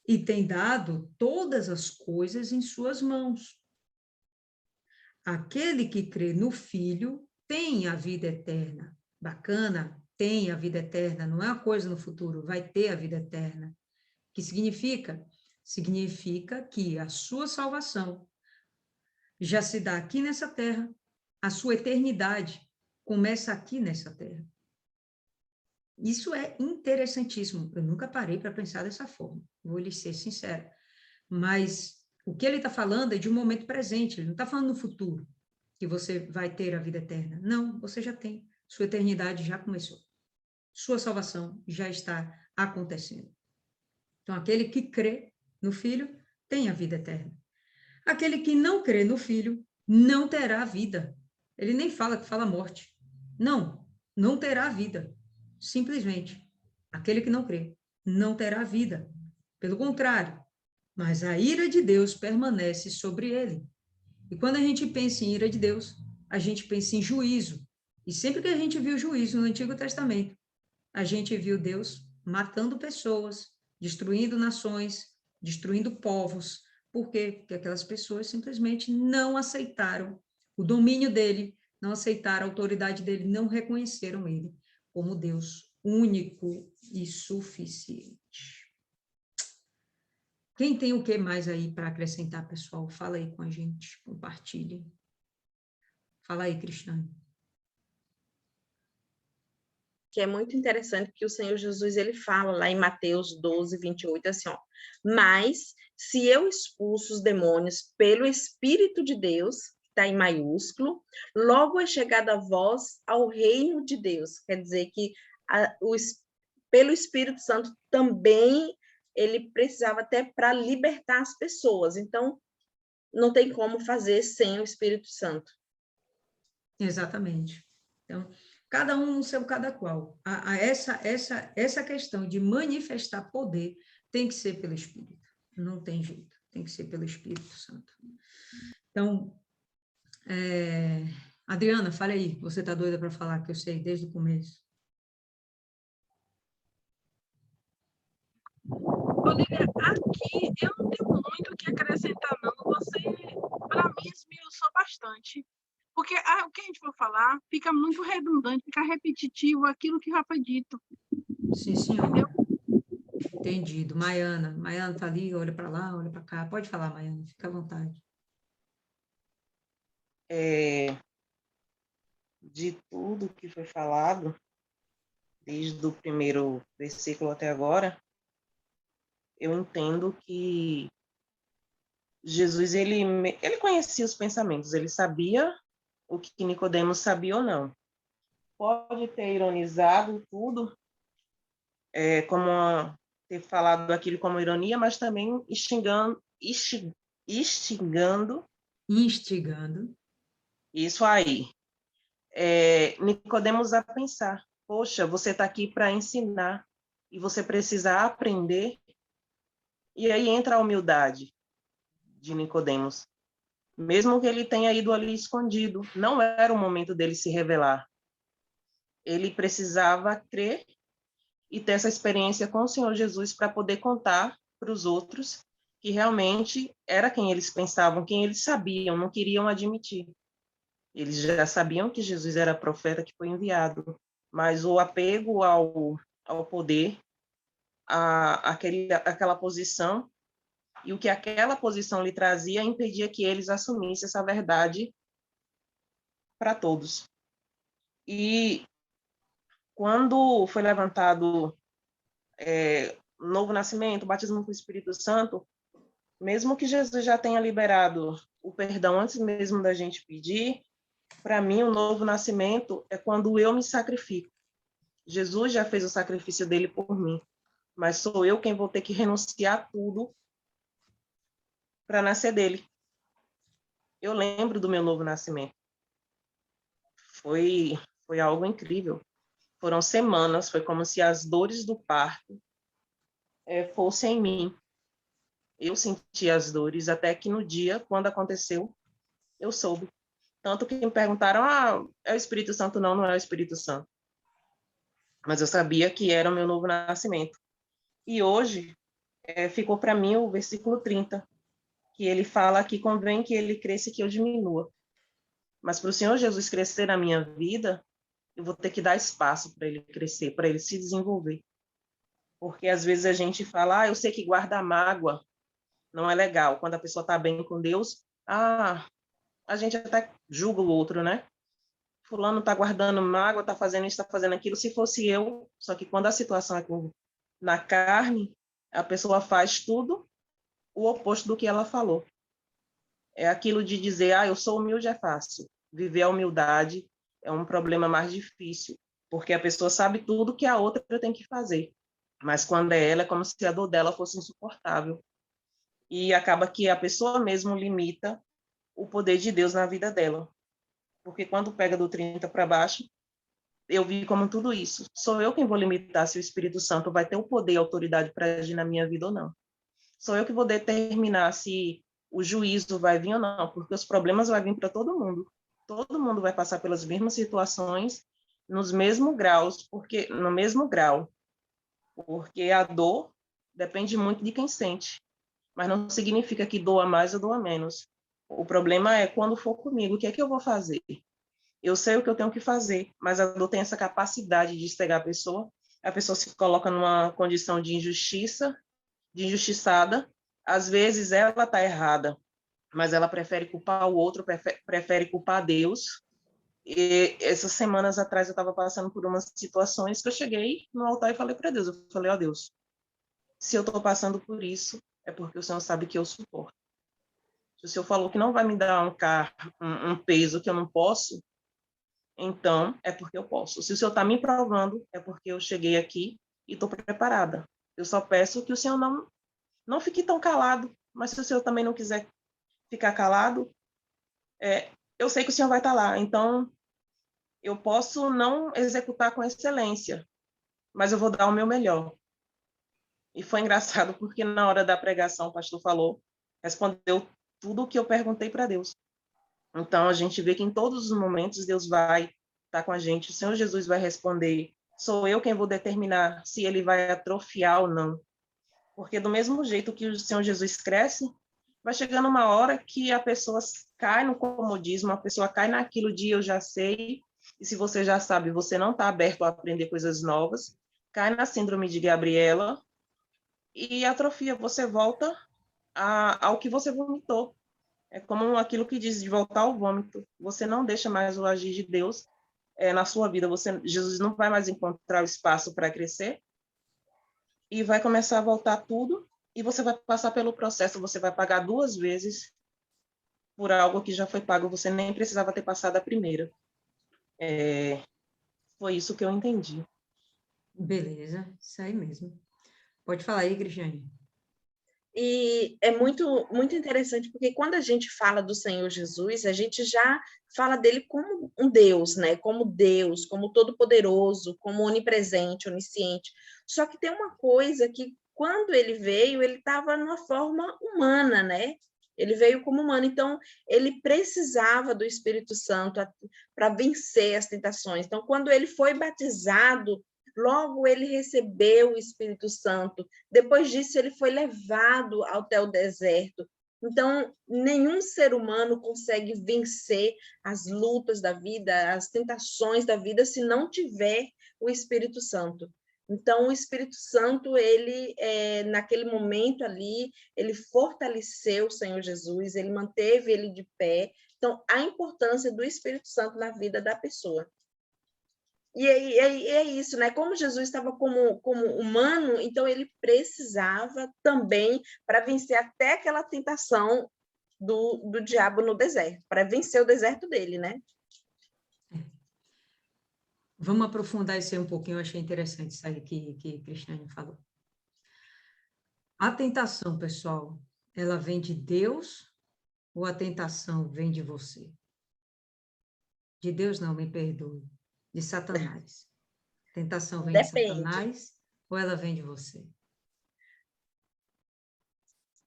e tem dado todas as coisas em suas mãos. Aquele que crê no Filho tem a vida eterna. Bacana, tem a vida eterna, não é uma coisa no futuro, vai ter a vida eterna. O que significa? Significa que a sua salvação já se dá aqui nessa terra, a sua eternidade começa aqui nessa terra. Isso é interessantíssimo. Eu nunca parei para pensar dessa forma, vou lhe ser sincera. Mas o que ele está falando é de um momento presente, ele não está falando no futuro, que você vai ter a vida eterna. Não, você já tem. Sua eternidade já começou. Sua salvação já está acontecendo. Então, aquele que crê no Filho tem a vida eterna. Aquele que não crê no Filho não terá vida. Ele nem fala que fala morte. Não, não terá vida. Simplesmente, aquele que não crê não terá vida. Pelo contrário, mas a ira de Deus permanece sobre ele. E quando a gente pensa em ira de Deus, a gente pensa em juízo. E sempre que a gente viu juízo no Antigo Testamento, a gente viu Deus matando pessoas, destruindo nações, destruindo povos. Por quê? Porque aquelas pessoas simplesmente não aceitaram o domínio dele, não aceitaram a autoridade dele, não reconheceram ele como Deus único e suficiente. Quem tem o que mais aí para acrescentar, pessoal? Fala aí com a gente, compartilhe. Fala aí, Cristiane. Que é muito interessante que o Senhor Jesus, ele fala lá em Mateus 12, 28, assim, ó, mas se eu expulso os demônios pelo Espírito de Deus, que está em maiúsculo, logo é chegada a vós ao reino de Deus. Quer dizer que pelo Espírito Santo também ele precisava até para libertar as pessoas. Então, não tem como fazer sem o Espírito Santo. Exatamente. Então, cada um no seu cada qual. Essa questão de manifestar poder tem que ser pelo Espírito. Não tem jeito. Tem que ser pelo Espírito Santo. Então, Adriana, fala aí. Você está doida para falar, que eu sei desde o começo. Olivia, aqui eu não tenho muito o que acrescentar, não. Você, para mim, esmiuçou bastante. Porque o que a gente for falar fica muito redundante, fica repetitivo aquilo que já foi dito. Sim, senhora. Entendeu? Entendido. Maiana está ali, olha para lá, olha para cá. Pode falar, Maiana, fica à vontade. de tudo que foi falado, desde o primeiro versículo até agora, eu entendo que Jesus, ele conhecia os pensamentos, ele sabia o que Nicodemos sabia ou não. Pode ter ironizado tudo, ter falado aquilo como ironia, mas também instigando isso aí. Nicodemos a pensar, poxa, você está aqui para ensinar e você precisa aprender. E aí entra a humildade de Nicodemos. Mesmo que ele tenha ido ali escondido, não era o momento dele se revelar. Ele precisava crer e ter essa experiência com o Senhor Jesus para poder contar para os outros que realmente era quem eles pensavam, quem eles sabiam, não queriam admitir. Eles já sabiam que Jesus era profeta que foi enviado, mas o apego ao poder, aquela posição, e o que aquela posição lhe trazia impedia que eles assumissem essa verdade para todos. E quando foi levantado novo nascimento, o batismo com o Espírito Santo, mesmo que Jesus já tenha liberado o perdão antes mesmo da gente pedir, para mim o novo nascimento é quando eu me sacrifico. Jesus já fez o sacrifício dele por mim, mas sou eu quem vou ter que renunciar tudo para nascer dele. Eu lembro do meu novo nascimento. Foi algo incrível. Foram semanas, foi como se as dores do parto fossem em mim. Eu senti as dores até que no dia, quando aconteceu, eu soube. Tanto que me perguntaram, é o Espírito Santo? Não, não é o Espírito Santo. Mas eu sabia que era o meu novo nascimento. E hoje ficou para mim o versículo 30, que ele fala que convém que ele cresça e que eu diminua. Mas para o Senhor Jesus crescer na minha vida, eu vou ter que dar espaço para ele crescer, para ele se desenvolver. Porque às vezes a gente fala, eu sei que guardar mágoa não é legal. Quando a pessoa está bem com Deus, a gente até julga o outro, né? Fulano está guardando mágoa, está fazendo isso, está fazendo aquilo. Se fosse eu, só que quando a situação é na carne, a pessoa faz tudo o oposto do que ela falou. É aquilo de dizer, eu sou humilde é fácil. Viver a humildade é um problema mais difícil, porque a pessoa sabe tudo que a outra tem que fazer. Mas quando é ela, é como se a dor dela fosse insuportável. E acaba que a pessoa mesmo limita o poder de Deus na vida dela. Porque quando pega do 30 para baixo, eu vi como tudo isso. Sou eu quem vou limitar se o Espírito Santo vai ter o poder e a autoridade para agir na minha vida ou não. Sou eu que vou determinar se o juízo vai vir ou não, porque os problemas vão vir para todo mundo. Todo mundo vai passar pelas mesmas situações, no mesmo grau, porque a dor depende muito de quem sente, mas não significa que doa mais ou doa menos. O problema é quando for comigo, o que é que eu vou fazer? Eu sei o que eu tenho que fazer, mas a dor tem essa capacidade de cegar a pessoa se coloca numa condição de injustiçada, às vezes ela está errada, mas ela prefere culpar o outro, prefere culpar Deus. E essas semanas atrás eu estava passando por umas situações que eu cheguei no altar e falei para Deus, eu falei, Deus, se eu estou passando por isso, é porque o Senhor sabe que eu suporto. Se o Senhor falou que não vai me dar um peso que eu não posso, então é porque eu posso. Se o Senhor está me provando, é porque eu cheguei aqui e estou preparada. Eu só peço que o Senhor não fique tão calado, mas se o Senhor também não quiser ficar calado, eu sei que o Senhor vai estar lá. Então, eu posso não executar com excelência, mas eu vou dar o meu melhor. E foi engraçado porque na hora da pregação o pastor falou, respondeu tudo o que eu perguntei para Deus. Então, a gente vê que em todos os momentos Deus vai estar com a gente. O Senhor Jesus vai responder. Sou eu quem vou determinar se ele vai atrofiar ou não. Porque do mesmo jeito que o Senhor Jesus cresce, vai chegando uma hora que a pessoa cai no comodismo, a pessoa cai naquilo de eu já sei, e se você já sabe, você não está aberto a aprender coisas novas, cai na síndrome de Gabriela e atrofia, você volta ao que você vomitou. É como aquilo que diz de voltar ao vômito. Você não deixa mais o agir de Deus na sua vida, Jesus não vai mais encontrar o espaço para crescer, e vai começar a voltar tudo, e você vai passar pelo processo, você vai pagar 2 vezes por algo que já foi pago, você nem precisava ter passado a primeira. Foi isso que eu entendi. Beleza, isso aí mesmo. Pode falar aí, Cristiane. E é muito, muito interessante, porque quando a gente fala do Senhor Jesus, a gente já fala dele como um Deus, né? Como Deus, como todo-poderoso, como onipresente, onisciente. Só que tem uma coisa que, quando ele veio, ele estava numa forma humana, né? Ele veio como humano, então ele precisava do Espírito Santo para vencer as tentações. Então, quando ele foi batizado, logo ele recebeu o Espírito Santo. Depois disso, ele foi levado até o deserto. Então, nenhum ser humano consegue vencer as lutas da vida, as tentações da vida, se não tiver o Espírito Santo. Então, o Espírito Santo, ele, naquele momento ali, ele fortaleceu o Senhor Jesus, ele manteve ele de pé. Então, a importância do Espírito Santo na vida da pessoa. E é isso, né? Como Jesus estava como humano, então ele precisava também, para vencer até aquela tentação do diabo no deserto, para vencer o deserto dele, né? Vamos aprofundar isso aí um pouquinho, eu achei interessante isso aí que Cristiane falou. A tentação, pessoal, ela vem de Deus ou a tentação vem de você? De Deus não, me perdoe. De Satanás. A tentação vem de Satanás ou ela vem de você?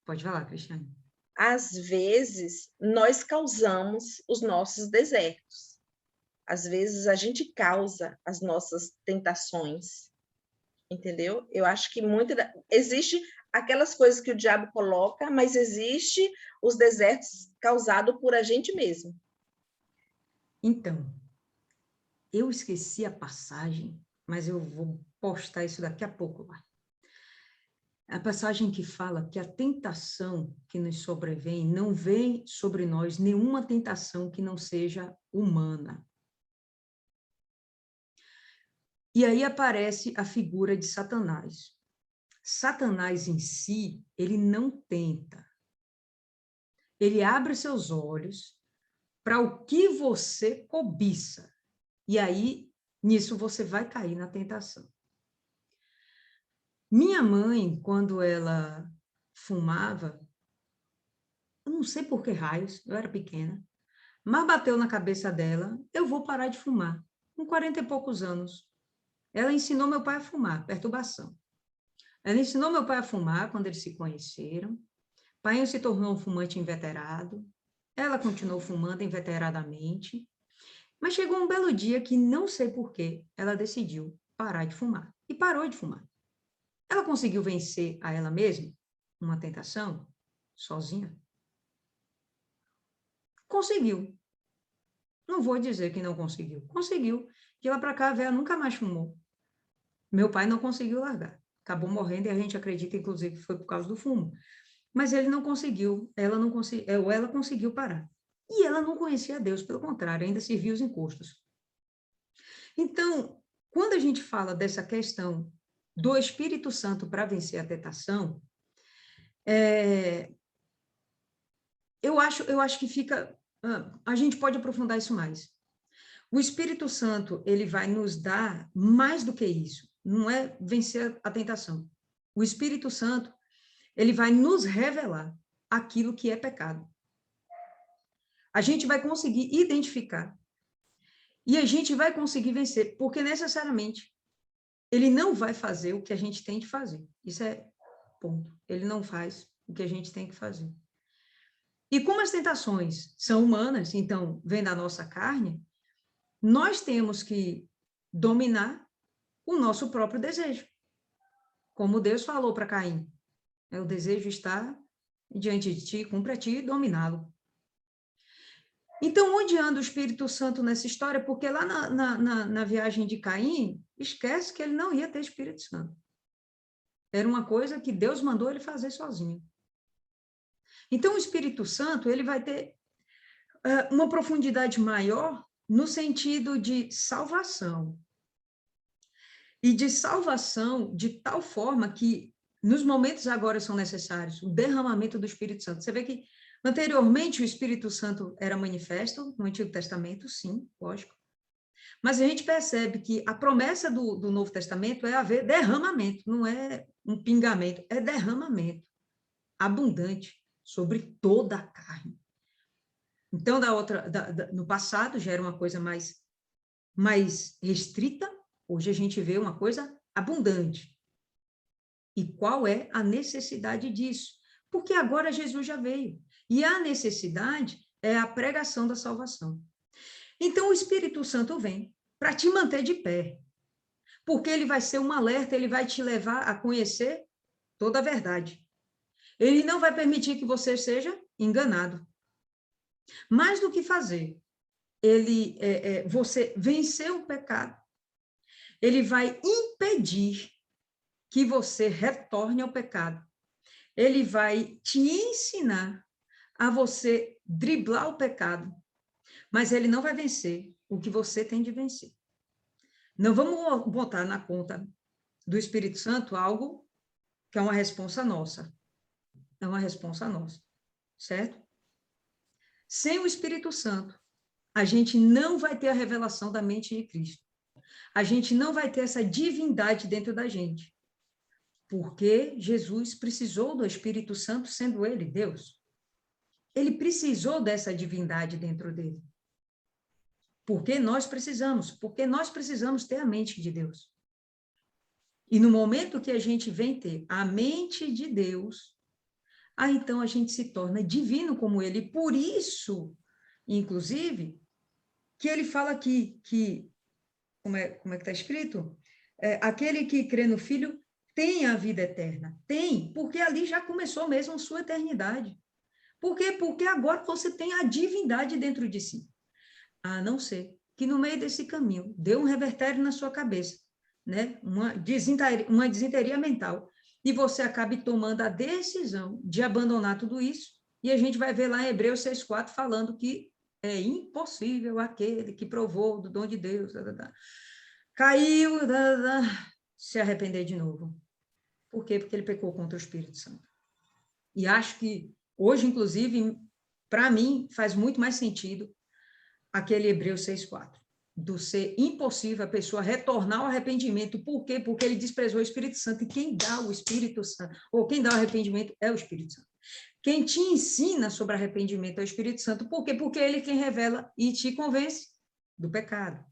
Pode falar, Cristiane. Às vezes, nós causamos os nossos desertos. Às vezes, a gente causa as nossas tentações. Entendeu? Eu acho que existe aquelas coisas que o diabo coloca, mas existe os desertos causados por a gente mesmo. Então, eu esqueci a passagem, mas eu vou postar isso daqui a pouco lá. A passagem que fala que a tentação que nos sobrevém, não vem sobre nós nenhuma tentação que não seja humana. E aí aparece a figura de Satanás. Satanás em si, ele não tenta. Ele abre seus olhos para o que você cobiça. E aí, nisso, você vai cair na tentação. Minha mãe, quando ela fumava, eu não sei por que raios, eu era pequena, mas bateu na cabeça dela, eu vou parar de fumar, com 40 e poucos anos. Ela ensinou meu pai a fumar, perturbação. Ela ensinou meu pai a fumar quando eles se conheceram. Pai se tornou um fumante inveterado. Ela continuou fumando inveteradamente. Mas chegou um belo dia que, não sei por quê, ela decidiu parar de fumar. E parou de fumar. Ela conseguiu vencer a ela mesma uma tentação sozinha? Conseguiu. Não vou dizer que não conseguiu. Conseguiu. De lá para cá, a velha nunca mais fumou. Meu pai não conseguiu largar. Acabou morrendo e a gente acredita, inclusive, que foi por causa do fumo. Mas ele não conseguiu. Ela conseguiu parar. E ela não conhecia Deus, pelo contrário, ainda servia os encostos. Então, quando a gente fala dessa questão do Espírito Santo para vencer a tentação, eu acho que fica... a gente pode aprofundar isso mais. O Espírito Santo, ele vai nos dar mais do que isso. Não é vencer a tentação. O Espírito Santo, ele vai nos revelar aquilo que é pecado. A gente vai conseguir identificar. E a gente vai conseguir vencer, porque necessariamente ele não vai fazer o que a gente tem de fazer. Isso é ponto. Ele não faz o que a gente tem que fazer. E como as tentações são humanas, então, vem da nossa carne, nós temos que dominar o nosso próprio desejo. Como Deus falou para Caim, o desejo está diante de ti, cumpre a ti dominá-lo. Então, onde anda o Espírito Santo nessa história? Porque lá na viagem de Caim, esquece que ele não ia ter Espírito Santo. Era uma coisa que Deus mandou ele fazer sozinho. Então, o Espírito Santo, ele vai ter uma profundidade maior no sentido de salvação. E de salvação de tal forma que, nos momentos agora são necessários, o derramamento do Espírito Santo. Você vê que, anteriormente, o Espírito Santo era manifesto no Antigo Testamento, sim, lógico. Mas a gente percebe que a promessa do Novo Testamento é haver derramamento, não é um pingamento, é derramamento abundante sobre toda a carne. Então, no passado já era uma coisa mais restrita, hoje a gente vê uma coisa abundante. E qual é a necessidade disso? Porque agora Jesus já veio. E a necessidade é a pregação da salvação. Então, o Espírito Santo vem para te manter de pé. Porque ele vai ser um alerta, ele vai te levar a conhecer toda a verdade. Ele não vai permitir que você seja enganado. Mais do que fazer, você vencer o pecado, ele vai impedir que você retorne ao pecado. Ele vai te ensinar a você driblar o pecado, mas ele não vai vencer o que você tem de vencer. Não vamos botar na conta do Espírito Santo algo que é uma responsa nossa. É uma responsa nossa, certo? Sem o Espírito Santo, a gente não vai ter a revelação da mente de Cristo. A gente não vai ter essa divindade dentro da gente. Porque Jesus precisou do Espírito Santo, sendo ele Deus. Ele precisou dessa divindade dentro dele. Porque nós precisamos ter a mente de Deus. E no momento que a gente vem ter a mente de Deus, aí então a gente se torna divino como ele. Por isso, inclusive, que ele fala aqui que como é que está escrito? Aquele que crê no Filho tem a vida eterna. Tem, porque ali já começou mesmo a sua eternidade. Por quê? Porque agora você tem a divindade dentro de si. A não ser que no meio desse caminho dê um revertério na sua cabeça, né? Uma desinteria mental, e você acabe tomando a decisão de abandonar tudo isso, e a gente vai ver lá em Hebreus 6,4 falando que é impossível aquele que provou do dom de Deus, caiu, se arrepender de novo. Por quê? Porque ele pecou contra o Espírito Santo. E acho que hoje, inclusive, para mim, faz muito mais sentido aquele Hebreus 6,4, do ser impossível a pessoa retornar ao arrependimento. Por quê? Porque ele desprezou o Espírito Santo, e quem dá o Espírito Santo, ou quem dá o arrependimento é o Espírito Santo. Quem te ensina sobre arrependimento é o Espírito Santo. Por quê? Porque ele é quem revela e te convence do pecado.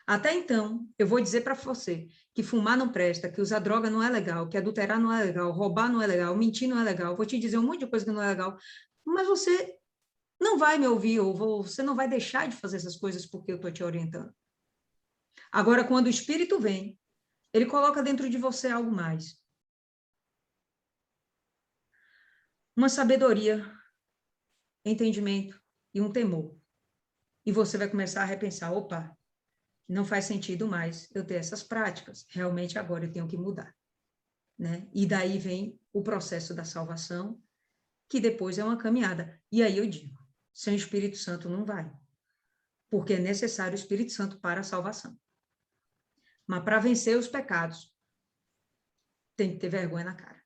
Até então, eu vou dizer para você que fumar não presta, que usar droga não é legal, que adulterar não é legal, roubar não é legal, mentir não é legal, vou te dizer um monte de coisa que não é legal, mas você não vai me ouvir, ou você não vai deixar de fazer essas coisas porque eu estou te orientando. Agora, quando o Espírito vem, ele coloca dentro de você algo mais. Uma sabedoria, entendimento e um temor. E você vai começar a repensar, opa, não faz sentido mais eu ter essas práticas. Realmente agora eu tenho que mudar, né? E daí vem o processo da salvação, que depois é uma caminhada. E aí eu digo, sem o Espírito Santo não vai. Porque é necessário o Espírito Santo para a salvação. Mas para vencer os pecados, tem que ter vergonha na cara.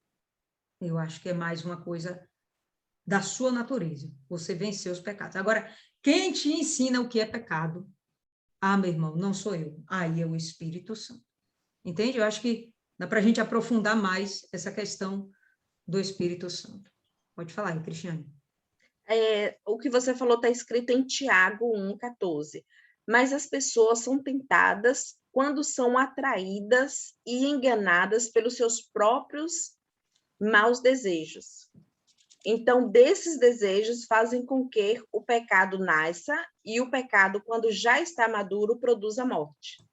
Eu acho que é mais uma coisa da sua natureza, você vencer os pecados. Agora, quem te ensina o que é pecado? Ah, meu irmão, não sou eu. Aí é o Espírito Santo. Entende? Eu acho que dá para a gente aprofundar mais essa questão do Espírito Santo. Pode falar aí, Cristiane. O que você falou está escrito em Tiago 1,14. Mas as pessoas são tentadas quando são atraídas e enganadas pelos seus próprios maus desejos. Então, desses desejos fazem com que o pecado nasça, e o pecado, quando já está maduro, produz a morte.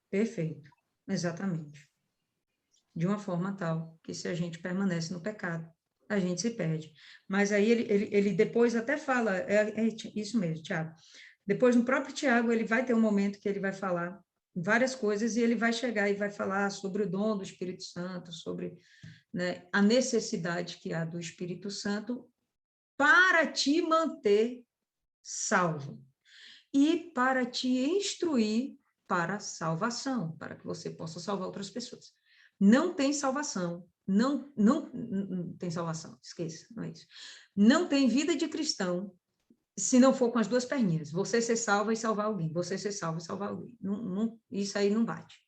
Perfeito, exatamente. De uma forma tal que, se a gente permanece no pecado, a gente se perde. Mas aí ele depois até fala, isso mesmo, Tiago. Depois, no próprio Tiago, ele vai ter um momento que ele vai falar várias coisas, e ele vai chegar e vai falar sobre o dom do Espírito Santo, sobre, né, a necessidade que há do Espírito Santo para te manter salvo, e para te instruir para a salvação, para que você possa salvar outras pessoas. Não tem salvação, não tem salvação, esqueça, não é isso. Não tem vida de cristão se não for com as duas perninhas, você ser salvo e salvar alguém, você ser salvo e salvar alguém. Isso aí não bate.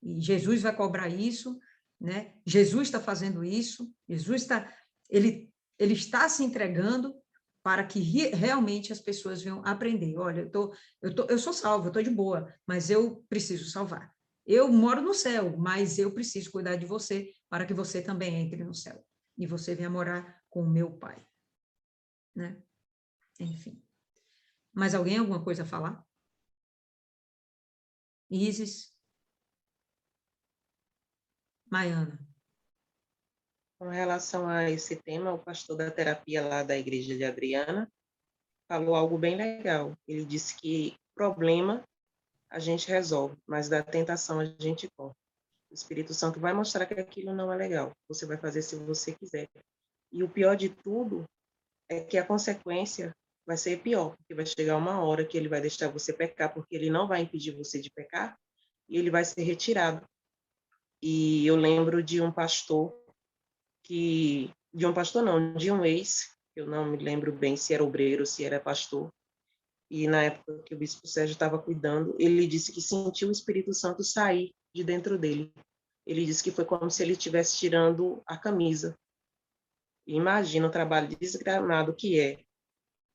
E Jesus vai cobrar isso, né? Jesus está fazendo isso, ele está se entregando para que realmente as pessoas venham aprender. Olha, eu sou salvo, eu estou de boa, mas eu preciso salvar. Eu moro no céu, mas eu preciso cuidar de você para que você também entre no céu. E você venha morar com o meu Pai. Né? Enfim. Mais alguém, alguma coisa a falar? Isis? Maiana? Com relação a esse tema, o pastor da terapia lá da igreja de Adriana falou algo bem legal. Ele disse que problema a gente resolve, mas da tentação a gente corre. O Espírito Santo vai mostrar que aquilo não é legal. Você vai fazer se você quiser. E o pior de tudo é que a consequência vai ser pior, porque vai chegar uma hora que ele vai deixar você pecar, porque ele não vai impedir você de pecar, e ele vai ser retirado. E eu lembro de um pastor de um ex, eu não me lembro bem se era obreiro, se era pastor, e na época que o bispo Sérgio estava cuidando, ele disse que sentiu o Espírito Santo sair de dentro dele. Ele disse que foi como se ele estivesse tirando a camisa. E imagina o trabalho desgramado que é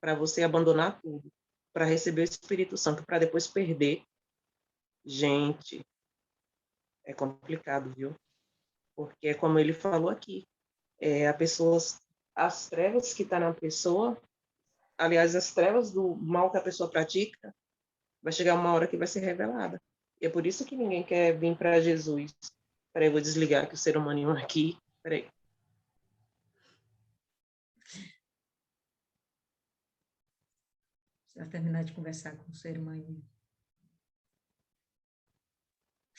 para você abandonar tudo, para receber o Espírito Santo, para depois perder. Gente, é complicado, viu? Porque é como ele falou aqui, as trevas que está na pessoa, aliás, as trevas do mal que a pessoa pratica, vai chegar uma hora que vai ser revelada. E é por isso que ninguém quer vir para Jesus. Peraí, eu vou desligar que o ser humano aqui. Peraí. Vai terminar de conversar com o ser humano.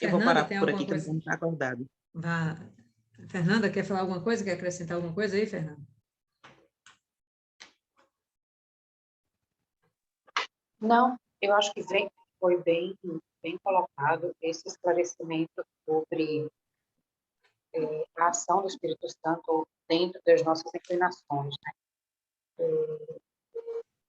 Eu vou Fernanda, parar tem por alguma aqui que ele coisa? não está acordado. Fernanda, quer falar alguma coisa? Quer acrescentar alguma coisa aí, Fernanda? Não, eu acho que foi bem colocado esse esclarecimento sobre a ação do Espírito Santo dentro das nossas inclinações, né?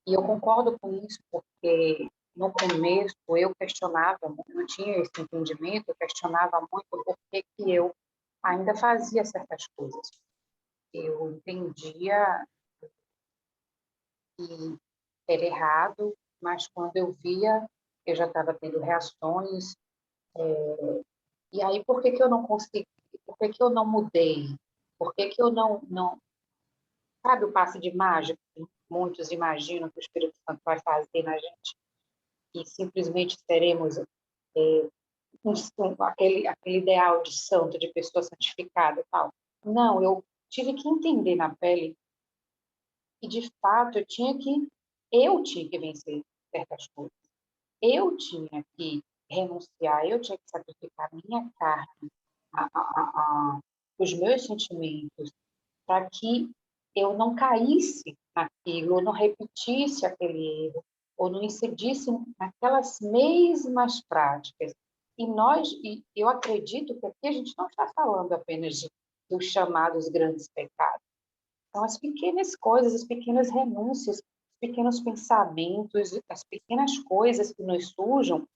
E eu concordo com isso porque no começo eu questionava, não tinha esse entendimento, eu questionava muito por que eu ainda fazia certas coisas. Eu entendia que era errado, mas quando eu via, eu já estava tendo reações. E aí, por que eu não consegui? Por que eu não mudei? Por que eu não... Sabe o passe de mágica que muitos imaginam que o Espírito Santo vai fazer na gente? E simplesmente teremos aquele ideal de santo, de pessoa santificada e tal. Não, eu tive que entender na pele que, de fato, eu tinha que vencer certas coisas. Eu tinha que renunciar, eu tinha que sacrificar a minha carne, os meus sentimentos, para que eu não caísse naquilo, ou não repetisse aquele erro, ou não incidisse naquelas mesmas práticas. E eu acredito que aqui a gente não está falando apenas dos chamados grandes pecados. São as pequenas coisas, as pequenas renúncias, os pequenos pensamentos, as pequenas coisas que nos surjam,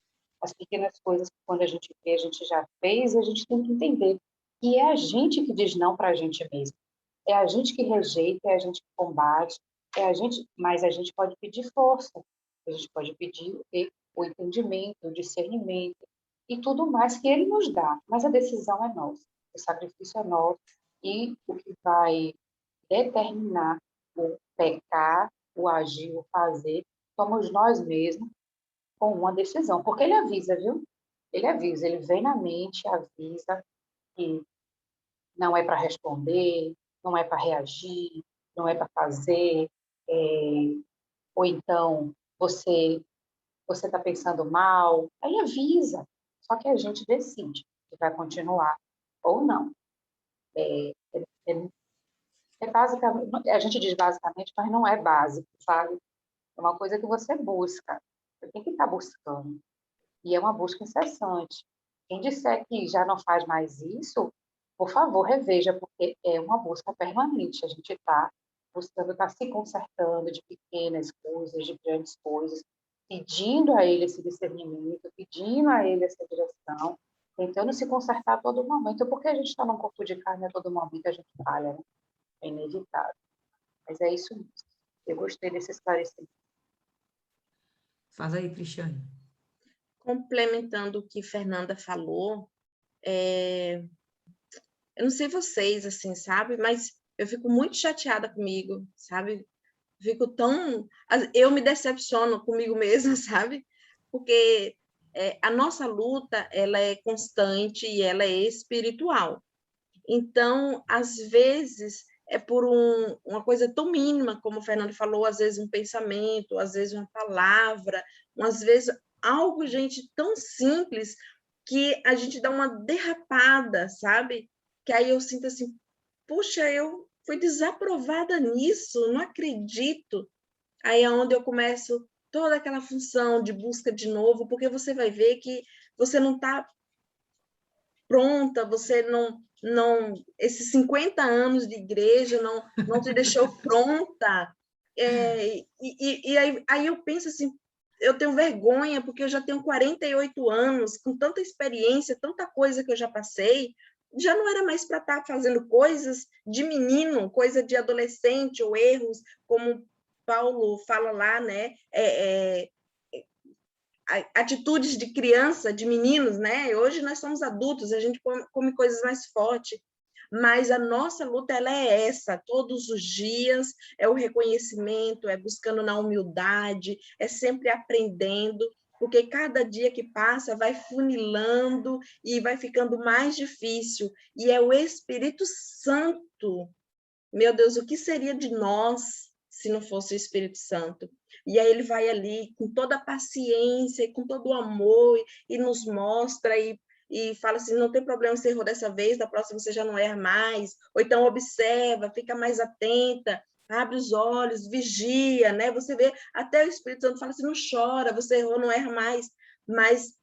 as pequenas coisas que quando a gente vê, a gente já fez, e a gente tem que entender que é a gente que diz não para a gente mesmo. É a gente que rejeita, é a gente que combate, mas a gente pode pedir força, a gente pode pedir o entendimento, o discernimento e tudo mais que ele nos dá, mas a decisão é nossa, o sacrifício é nosso e o que vai determinar o pecar, o agir, o fazer, somos nós mesmos com uma decisão, porque ele avisa, viu? Ele avisa, ele vem na mente, avisa que não é para responder, não é para reagir, não é para fazer, ou então você está pensando mal, aí avisa. Só que a gente decide se vai continuar ou não. É basicamente, a gente diz basicamente, mas não é básico, sabe? É uma coisa que você busca. Você tem que estar buscando. E é uma busca incessante. Quem disser que já não faz mais isso, por favor, reveja, porque é uma busca permanente. A gente está buscando, está se consertando de pequenas coisas, de grandes coisas, pedindo a ele esse discernimento, pedindo a ele essa direção, tentando se consertar a todo momento, porque a gente está num corpo de carne a todo momento, a gente falha, né? É inevitável. Mas é isso mesmo. Eu gostei desse esclarecimento. Faz aí, Cristiane. Complementando o que Fernanda falou, eu não sei vocês, assim, sabe? Mas eu fico muito chateada comigo, sabe? Eu me decepciono comigo mesma, sabe? Porque a nossa luta, ela é constante e ela é espiritual. Então, às vezes, é por uma coisa tão mínima, como o Fernando falou, às vezes um pensamento, às vezes uma palavra, às vezes algo, gente, tão simples que a gente dá uma derrapada, sabe? Que aí eu sinto assim, puxa, eu fui desaprovada nisso, não acredito. Aí é onde eu começo toda aquela função de busca de novo, porque você vai ver que você não está pronta, você esses 50 anos de igreja não te deixou pronta. Aí eu penso assim, eu tenho vergonha, porque eu já tenho 48 anos, com tanta experiência, tanta coisa que eu já passei, já não era mais para estar fazendo coisas de menino, coisa de adolescente, ou erros, como Paulo fala lá, né? Atitudes de criança, de meninos, né? Hoje nós somos adultos, a gente come coisas mais fortes, mas a nossa luta ela é essa, todos os dias, é o reconhecimento, é buscando na humildade, é sempre aprendendo, porque cada dia que passa vai funilando e vai ficando mais difícil, e é o Espírito Santo. Meu Deus, o que seria de nós se não fosse o Espírito Santo? E aí ele vai ali com toda a paciência e com todo o amor e nos mostra e fala assim, não tem problema, você errou dessa vez, da próxima você já não erra mais. Ou então observa, fica mais atenta, abre os olhos, vigia, né? Você vê, até o Espírito Santo fala assim, não chora, você errou, não erra mais. Mas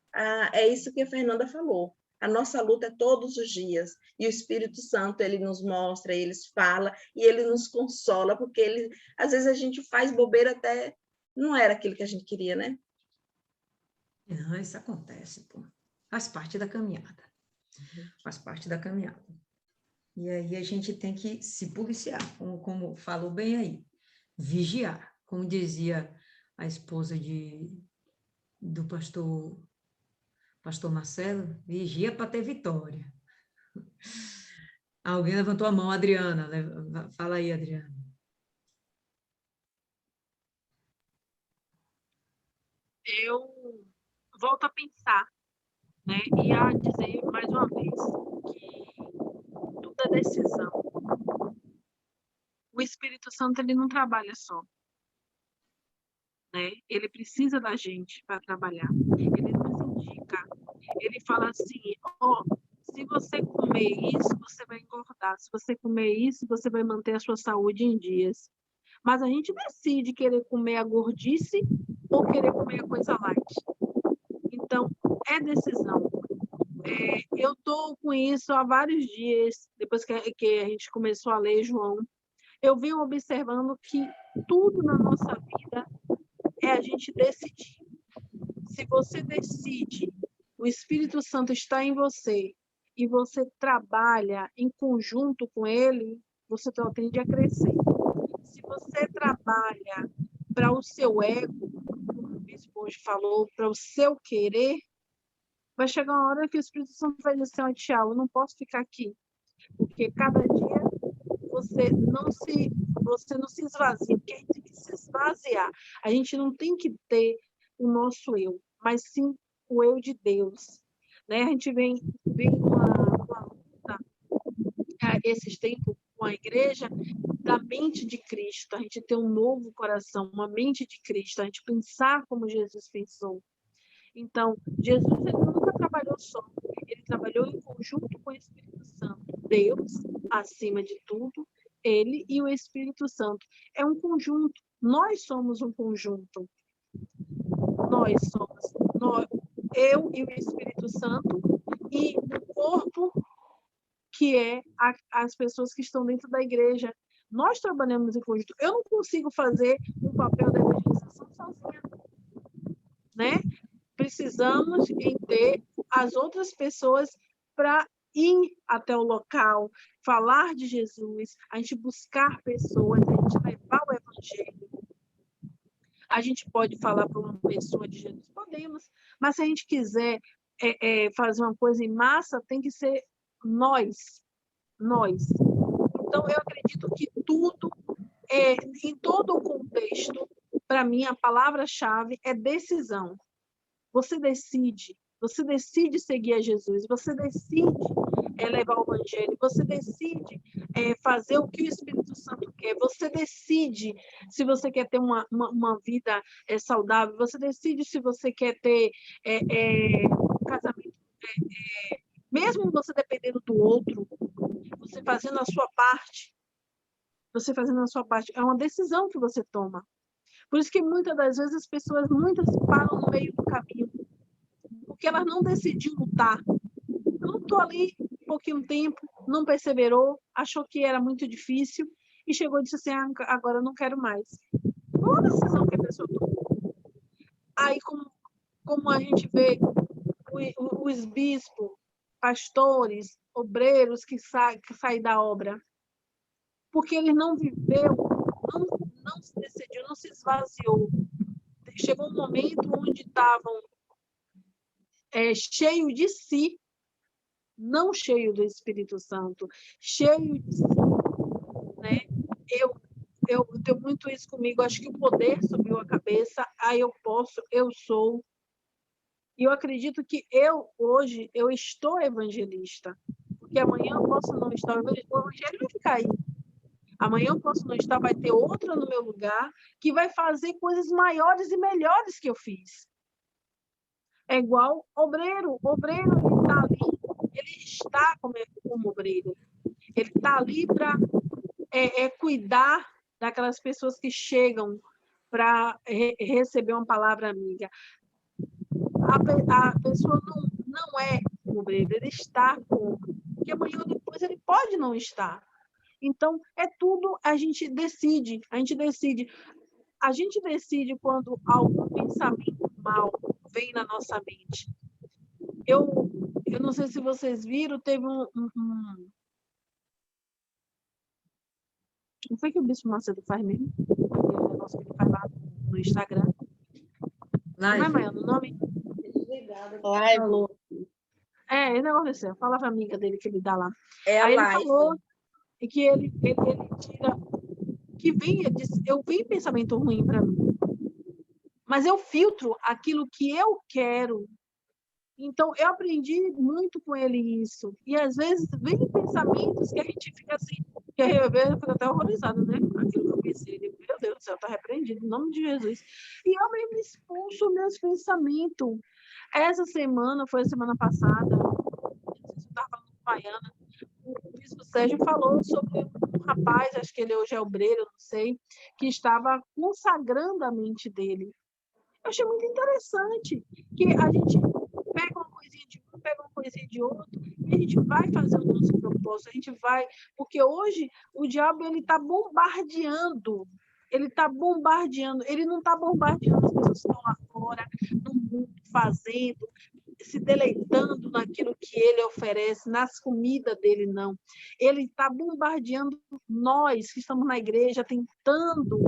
é isso que a Fernanda falou. A nossa luta é todos os dias. E o Espírito Santo, ele nos mostra, ele fala e ele nos consola, porque às vezes a gente faz bobeira até não era aquilo que a gente queria, né? Não, isso acontece, pô. Faz parte da caminhada. Faz parte da caminhada. E aí a gente tem que se policiar, como falou bem aí. Vigiar. Como dizia a esposa do pastor Marcelo, vigia para ter vitória. Alguém levantou a mão, Adriana. Fala aí, Adriana. Eu volto a pensar, né, e a dizer mais uma vez que tudo é decisão. O Espírito Santo ele não trabalha só, né? Ele precisa da gente para trabalhar. Ele nos indica. Ele fala assim, se você comer isso, você vai engordar. Se você comer isso, você vai manter a sua saúde em dias. Mas a gente decide querer comer a gordice ou querer comer a coisa light. Então, é decisão. Eu estou com isso há vários dias, depois que a gente começou a ler João. Eu venho observando que tudo na nossa vida é a gente decidir. Se você decide, o Espírito Santo está em você e você trabalha em conjunto com ele, você tende a crescer. Se você trabalha para o seu ego, como o bispo hoje falou, para o seu querer, vai chegar uma hora que o Espírito Santo vai dizer assim, Tiago, eu não posso ficar aqui, porque cada dia você não se esvazia, porque a gente tem que se esvaziar. A gente não tem que ter o nosso eu, mas sim o eu de Deus. Né? A gente vem uma luta esses tempos com a igreja da mente de Cristo, a gente ter um novo coração, uma mente de Cristo, a gente pensar como Jesus pensou. Então, Jesus ele nunca trabalhou só, ele trabalhou em conjunto com o Espírito Santo. Deus, acima de tudo, ele e o Espírito Santo. É um conjunto, Nós somos um conjunto. Nós somos, eu e o Espírito Santo, e o corpo, que é as pessoas que estão dentro da igreja. Nós trabalhamos em conjunto. Eu não consigo fazer o papel da evangelização sozinha, né? Precisamos ter as outras pessoas para ir até o local, falar de Jesus, a gente buscar pessoas, a gente levar o evangelho. A gente pode falar para uma pessoa de Jesus? Podemos, mas se a gente quiser fazer uma coisa em massa, tem que ser nós. Então, eu acredito que tudo, em todo o contexto, para mim, a palavra-chave é decisão. Você decide seguir a Jesus, você decide levar o evangelho, você decide fazer o que o Espírito Santo quer, você decide se você quer ter uma vida saudável, você decide se você quer ter um casamento, mesmo você dependendo do outro, você fazendo a sua parte, é uma decisão que você toma. Por isso que muitas das vezes as pessoas, param no meio do caminho, porque elas não decidiram lutar. Eu lutou ali um pouquinho tempo, não perseverou, achou que era muito difícil e chegou e disse assim, agora eu não quero mais. Qual a decisão que a pessoa tomou? Aí, como a gente vê os bispos, pastores, obreiros que saem da obra, porque ele não viveu, não se decidiu, não se esvaziou. Chegou um momento onde estavam cheio de si, não cheio do Espírito Santo, cheio de si, né? Eu tenho muito isso comigo, acho que o poder subiu a cabeça, aí eu sou, e eu acredito que hoje, eu estou evangelista, porque amanhã eu posso não estar evangelista, o evangelho vai ficar aí. Amanhã eu posso não estar, vai ter outra no meu lugar, que vai fazer coisas maiores e melhores que eu fiz. É igual obreiro. Obreiro, ele está como obreiro. Ele está ali para cuidar daquelas pessoas que chegam para receber uma palavra amiga. A pessoa não é obreiro, ele está como. Porque amanhã ou depois ele pode não estar. Então, tudo a gente decide. A gente decide quando algum pensamento mal vem na nossa mente. Eu não sei se vocês viram, teve não foi que o Bispo Macedo faz mesmo? Aquele negócio que ele faz lá no Instagram. Live. Não é, Maiana, o nome? Live. Falou. Esse negócio desse, a palavra amiga dele que ele dá lá. Aí ele falou que ele tira... ele disse, eu venho pensamento ruim para mim, mas eu filtro aquilo que eu quero. Então, eu aprendi muito com ele isso. E, às vezes, vem pensamentos que a gente fica assim, que eu fico até horrorizada, né? Aquilo que eu pensei, meu Deus do céu, está repreendido, em nome de Jesus. E eu mesmo expulso meus pensamentos. Essa semana, foi a semana passada, eu estava falando com a Baiana, o bispo Sérgio falou sobre um rapaz, acho que ele hoje é obreiro, não sei, que estava consagrando a mente dele. Eu achei muito interessante que a gente pega uma coisinha de um, pega uma coisinha de outro, e a gente vai fazer o nosso propósito, a gente vai... Porque hoje o diabo está bombardeando, ele não está bombardeando as pessoas que estão lá fora, no mundo, fazendo, se deleitando naquilo que ele oferece, nas comidas dele, não. Ele está bombardeando nós que estamos na igreja, tentando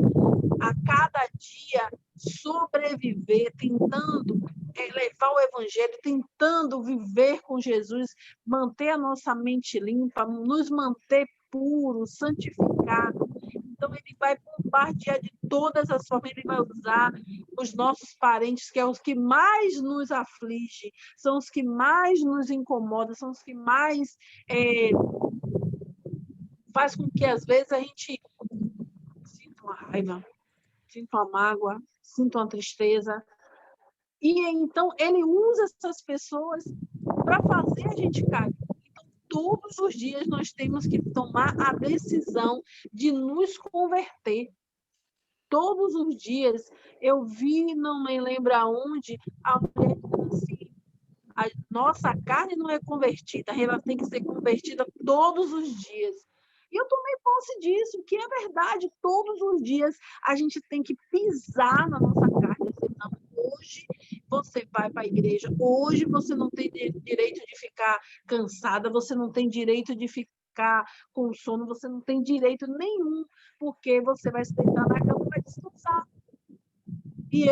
a cada dia sobreviver, tentando levar o evangelho, tentando viver com Jesus, manter a nossa mente limpa, nos manter puros, santificados. Então, ele vai bombardear de todas as formas, ele vai usar os nossos parentes, que é os que mais nos afligem, são os que mais nos incomodam, são os que mais faz com que, às vezes, a gente sinta uma raiva, sinta uma mágoa, sinta uma tristeza. E, então, ele usa essas pessoas para fazer a gente cair. Todos os dias nós temos que tomar a decisão de nos converter. todos os dias eu vi, não me lembro aonde, a mulher dizendo assim, a nossa carne não é convertida, ela tem que ser convertida todos os dias. E eu tomei posse disso, que é verdade, todos os dias a gente tem que pisar na nossa carne e dizer, não, hoje você vai para a igreja, hoje você não tem direito de ficar cansada, você não tem direito de ficar com sono, você não tem direito nenhum, porque você vai se deitar na cama e vai descansar. E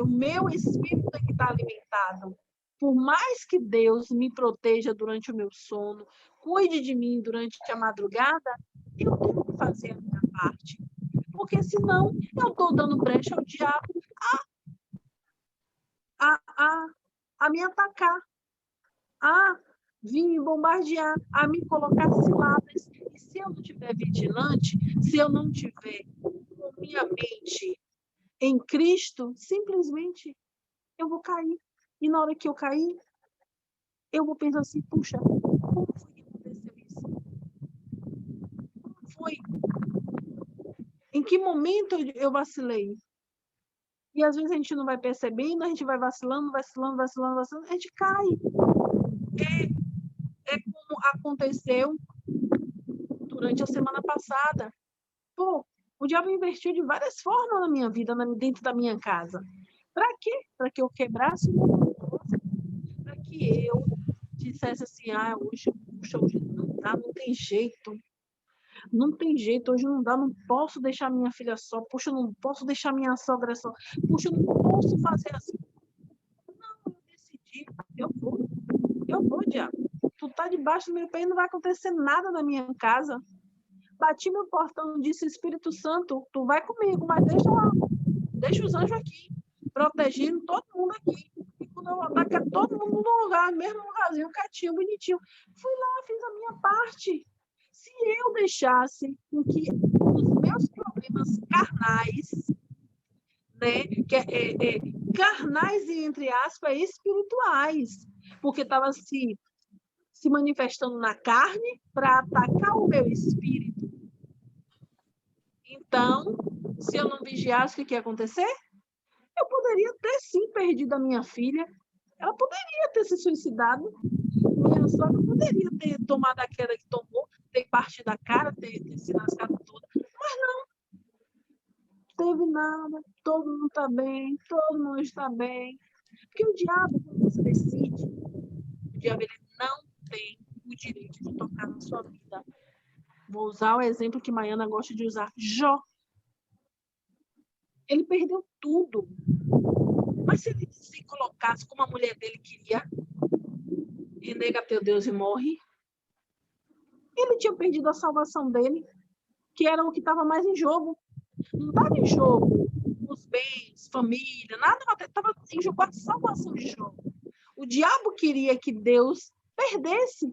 o meu espírito tem que estar alimentado. Por mais que Deus me proteja durante o meu sono, cuide de mim durante a madrugada, eu tenho que fazer a minha parte. Porque senão eu estou dando brecha ao diabo a me atacar, a vir me bombardear, a me colocar ciladas. E se eu não estiver vigilante, se eu não tiver com minha mente em Cristo, simplesmente eu vou cair. E na hora que eu cair, eu vou pensar assim, puxa, como foi que aconteceu isso? Como foi? Em que momento eu vacilei? E às vezes a gente não vai percebendo, a gente vai vacilando, a gente cai. É como aconteceu durante a semana passada. Pô, o diabo investiu de várias formas na minha vida, dentro da minha casa. Para quê? Para que eu quebrasse o meu propósito. Para que eu dissesse assim, hoje não dá, não tem jeito. Não tem jeito, hoje não dá, não posso deixar minha filha só. Puxa, eu não posso deixar minha sogra só. Puxa, eu não posso fazer assim. Não, eu decidi, eu vou, diabo. Tu tá debaixo do meu pé e não vai acontecer nada na minha casa. Bati meu portão, disse, Espírito Santo, tu vai comigo, mas deixa os anjos aqui, protegendo todo mundo aqui. E quando eu voltar, quero todo mundo no lugar, mesmo lugarzinho, quietinho, bonitinho. Fui lá, fiz a minha parte. Se eu deixasse com que os meus problemas carnais, né, carnais e, entre aspas, espirituais, porque estava se manifestando na carne para atacar o meu espírito. Então, se eu não vigiasse, o que ia acontecer? Eu poderia ter, sim, perdido a minha filha. Ela poderia ter se suicidado. Minha sogra poderia ter tomado a queda que tomou, ter partido a cara, ter se lascado toda. Mas não. Teve nada. Todo mundo está bem. Todo mundo está bem. Porque o diabo, quando você decide, o diabo ele não tem o direito de tocar na sua vida. Vou usar o exemplo que Maiana gosta de usar. Jó. Ele perdeu tudo. Mas se ele se colocasse como a mulher dele queria, renega teu Deus e morre, ele tinha perdido a salvação dele, que era o que estava mais em jogo. Não estava em jogo os bens, família, nada, estava em jogo a salvação de Jó. O diabo queria que Deus perdesse,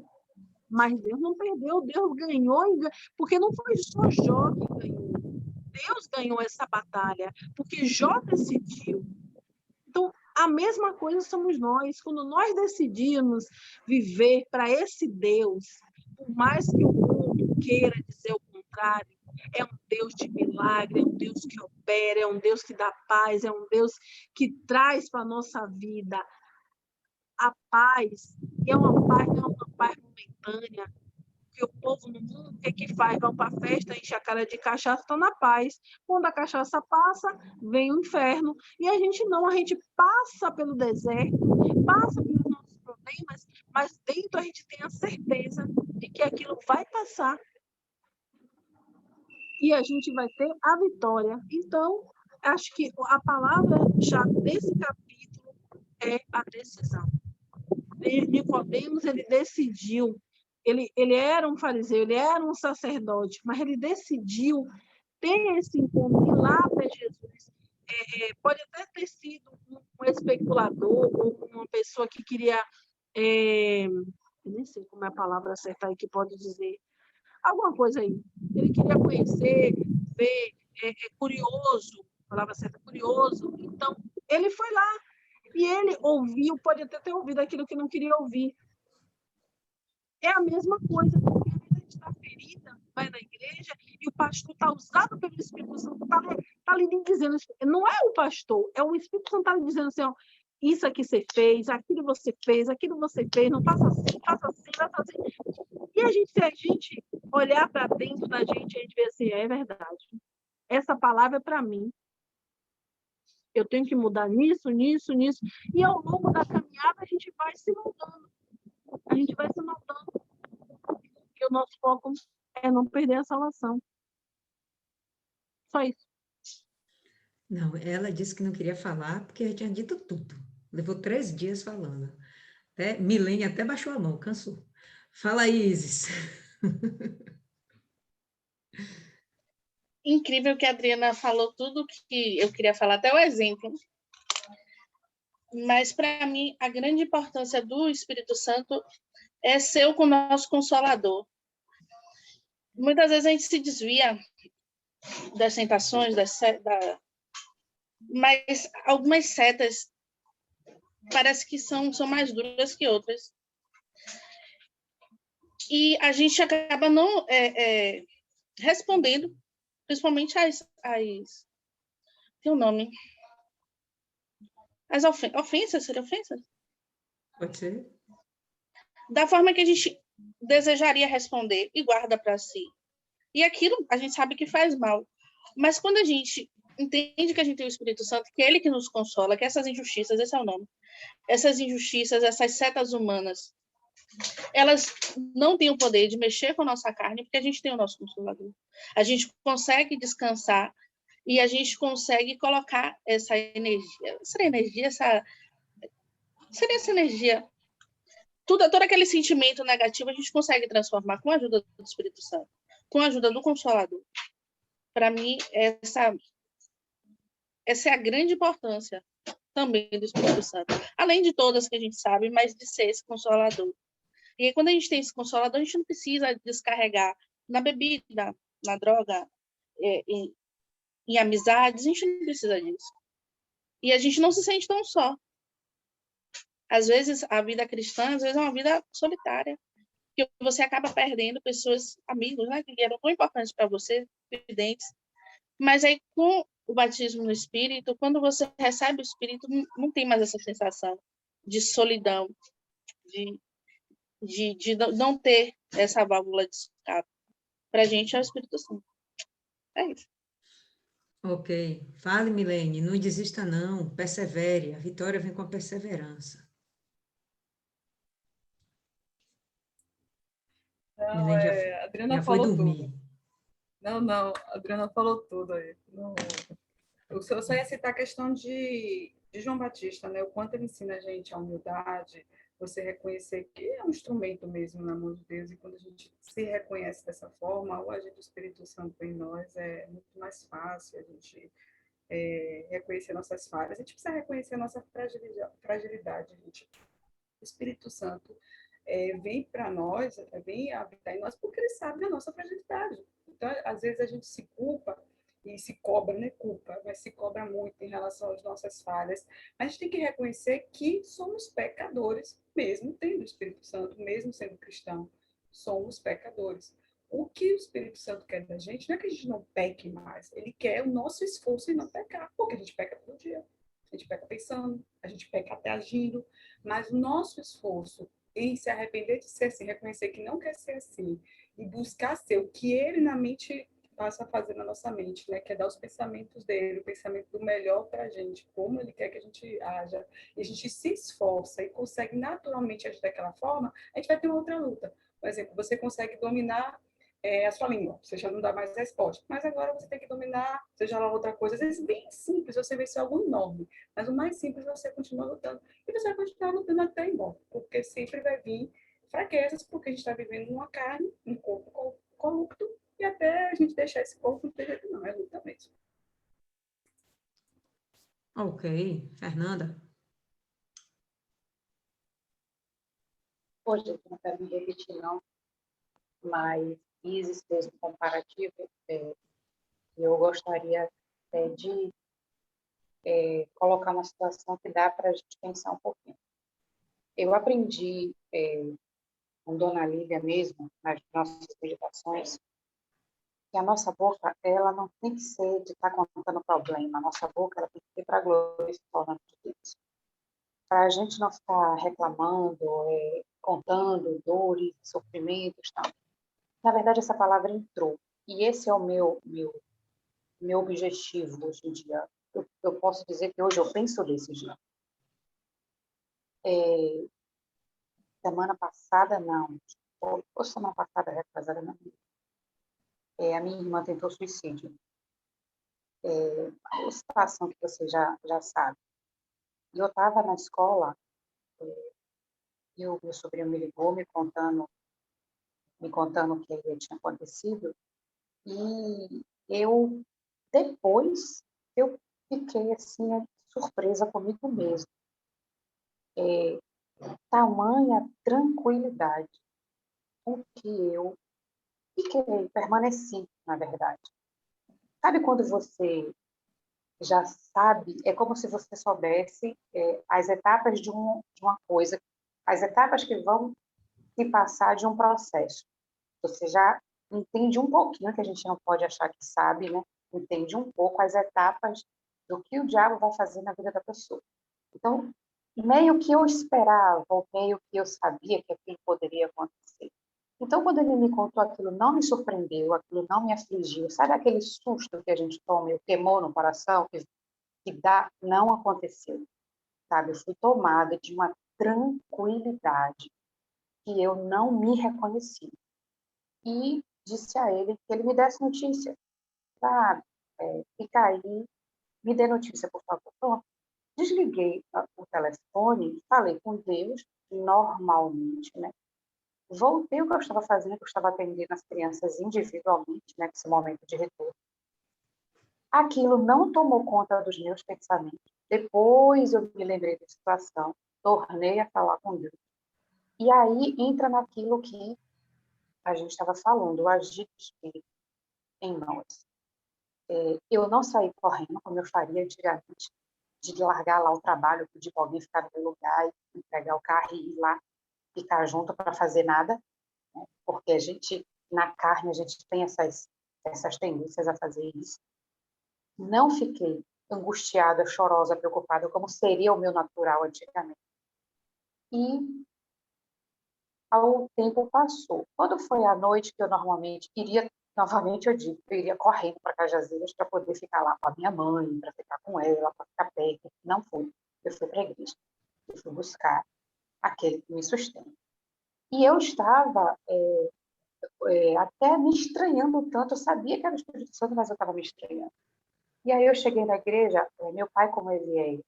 mas Deus não perdeu, Deus ganhou, porque não foi só Jó que ganhou. Deus ganhou essa batalha, porque Jó decidiu. Então, a mesma coisa somos nós. Quando nós decidimos viver para esse Deus, por mais que o mundo queira dizer o contrário, é um Deus de milagre, é um Deus que opera, é um Deus que dá paz, é um Deus que traz para a nossa vida a paz. E é uma paz, não é uma paz momentânea. Porque o povo no mundo, o que faz? Vão para a festa, enche a cara de cachaça, estão na paz. Quando a cachaça passa, vem o inferno. E a gente não, a gente passa pelo deserto, passa pelos nossos problemas, mas dentro a gente tem a certeza de que aquilo vai passar. E a gente vai ter a vitória. Então, acho que a palavra-chave desse capítulo é a decisão. Nicodemos, ele decidiu. Ele era um fariseu, ele era um sacerdote, mas ele decidiu ter esse encontro, ir lá para Jesus. Pode até ter sido um especulador ou uma pessoa que queria... eu nem sei como é a palavra certa aí que pode dizer. Alguma coisa aí. Ele queria conhecer, ver, curioso, a palavra certa, curioso. Então, ele foi lá e ele ouviu, pode até ter ouvido aquilo que não queria ouvir. É a mesma coisa, porque a gente está ferida, vai na igreja e o pastor está usado pelo Espírito Santo, está lhe dizendo, não é o pastor, é o Espírito Santo está lhe dizendo assim, ó, isso aqui você fez, aquilo você fez, não faça assim, faça assim, faça assim. E se a gente olhar para dentro da gente, a gente vê assim, é verdade. Essa palavra é para mim. Eu tenho que mudar nisso. E ao longo da caminhada a gente vai se moldando. Porque o nosso foco é não perder a salvação. Só isso. Não, ela disse que não queria falar porque já tinha dito tudo. Levou 3 dias falando. Milene até baixou a mão, cansou. Fala aí, Isis. Incrível que a Adriana falou tudo que eu queria falar, até o exemplo. Mas, para mim, a grande importância do Espírito Santo é ser o nosso consolador. Muitas vezes a gente se desvia das tentações, mas algumas setas parece que são mais duras que outras. E a gente acaba não respondendo, principalmente tem um nome. As ofensas, seria ofensas? Pode ser? Da forma que a gente desejaria responder e guarda para si. E aquilo a gente sabe que faz mal. Mas quando a gente entende que a gente tem o Espírito Santo, que é ele que nos consola, que essas injustiças, esse é o nome, essas injustiças, essas setas humanas, elas não têm o poder de mexer com a nossa carne, porque a gente tem o nosso Consolador. A gente consegue descansar e a gente consegue colocar essa energia, todo aquele sentimento negativo, a gente consegue transformar com a ajuda do Espírito Santo, com a ajuda do Consolador. Para mim, essa é a grande importância também do Espírito Santo. Além de todas que a gente sabe, mas de ser esse Consolador. E aí, quando a gente tem esse Consolador, a gente não precisa descarregar na bebida, na droga, em amizades, a gente não precisa disso. E a gente não se sente tão só. Às vezes, a vida cristã, é uma vida solitária, que você acaba perdendo pessoas, amigos, né, que eram tão importantes para você, evidentes. Mas aí, com o batismo no Espírito, quando você recebe o Espírito, não tem mais essa sensação de solidão, de não ter essa válvula de escape. Para a gente é o Espírito Santo. É isso. Ok. Fale, Milene. Não desista, não. Persevere. A vitória vem com a perseverança. Não, Milene a Adriana já foi falou dormir. tudo. Não, a Adriana falou tudo aí. Não, eu só ia citar a questão de João Batista, né? O quanto ele ensina a gente a humildade, você reconhecer que é um instrumento mesmo na mão de Deus, e quando a gente se reconhece dessa forma, o agir do Espírito Santo em nós é muito mais fácil a gente reconhecer nossas falhas. A gente precisa reconhecer a nossa fragilidade, gente. O Espírito Santo vem para nós, vem habitar em nós, porque ele sabe da nossa fragilidade. Então, às vezes, a gente se culpa e se cobra, não é culpa, mas se cobra muito em relação às nossas falhas. Mas a gente tem que reconhecer que somos pecadores, mesmo tendo o Espírito Santo, mesmo sendo cristão, somos pecadores. O que o Espírito Santo quer da gente não é que a gente não peque mais, ele quer o nosso esforço em não pecar, porque a gente peca todo dia. A gente peca pensando, a gente peca até agindo, mas o nosso esforço em se arrepender de ser assim, reconhecer que não quer ser assim, e buscar ser o que ele na mente passa a fazer na nossa mente, né? Que é dar os pensamentos dele, o pensamento do melhor para a gente, como ele quer que a gente haja, e a gente se esforça e consegue naturalmente agir daquela forma, a gente vai ter uma outra luta. Por exemplo, você consegue dominar a sua língua, você já não dá mais resposta, mas agora você tem que dominar, seja lá outra coisa, às vezes bem simples, você vê se é algo enorme, mas o mais simples você continua lutando, e você vai continuar lutando até embora, porque sempre vai vir fraquezas, porque a gente está vivendo numa carne, um corpo corrupto, e até a gente deixar esse corpo não ter jeito não, é luta mesmo. Ok. Fernanda? Hoje eu não quero me repetir, não, mas Isis fez um comparativo, eu gostaria de colocar uma situação que dá para a gente pensar um pouquinho. Eu aprendi com Dona Lívia mesmo, nas nossas meditações, que a nossa boca, ela não tem que ser de estar contando problema. A nossa boca, ela tem que ser para glorificar o nome de Deus. Para a gente não ficar reclamando, contando dores, sofrimentos, tal. Na verdade, essa palavra entrou. E esse é o meu objetivo hoje em dia. Eu posso dizer que hoje eu penso desse jeito. Semana passada, não. Ou semana passada, retrasada, não. A minha irmã tentou suicídio. A situação que você já sabe. E eu estava na escola, e o meu sobrinho me ligou, me contando o que tinha acontecido. E depois, eu fiquei assim, surpresa comigo mesma. Tamanha tranquilidade com que eu fiquei, permaneci, na verdade. Sabe quando você já sabe, é como se você soubesse as etapas de uma coisa, as etapas que vão se passar de um processo. Você já entende um pouquinho, que a gente não pode achar que sabe, né? Entende um pouco as etapas do que o diabo vai fazer na vida da pessoa. Então, meio que eu esperava, ou meio que eu sabia que aquilo poderia acontecer. Então, quando ele me contou, aquilo não me surpreendeu, aquilo não me afligiu. Sabe aquele susto que a gente toma, o temor no coração, que dá? Não aconteceu, sabe? Eu fui tomada de uma tranquilidade que eu não me reconheci. E disse a ele que ele me desse notícia, sabe? Fica aí, me dê notícia, por favor. Pronto. Desliguei o telefone, falei com Deus, normalmente, né? Voltei o que eu estava fazendo, que eu estava atendendo as crianças individualmente, né, nesse momento de retorno. Aquilo não tomou conta dos meus pensamentos. Depois eu me lembrei da situação, tornei a falar com Deus. E aí entra naquilo que a gente estava falando, o agir do Espírito em nós. Eu não saí correndo, como eu faria antigamente, de largar lá o trabalho, pedir para alguém ficar no meu lugar e pegar o carro e ir lá ficar junto para fazer nada, né? Porque a gente, na carne, a gente tem essas tendências a fazer isso. Não fiquei angustiada, chorosa, preocupada, como seria o meu natural antigamente. E o tempo passou. Quando foi à noite, que eu normalmente iria, novamente eu digo, eu iria correndo para Cajazeiras para poder ficar lá com a minha mãe, para ficar com ela, para ficar perto. Não fui. Eu fui para a igreja. Eu fui buscar aquele que me sustenta. E eu estava até me estranhando tanto. Eu sabia que era o Espírito Santo, mas eu estava me estranhando. E aí eu cheguei na igreja, meu pai, como ele é,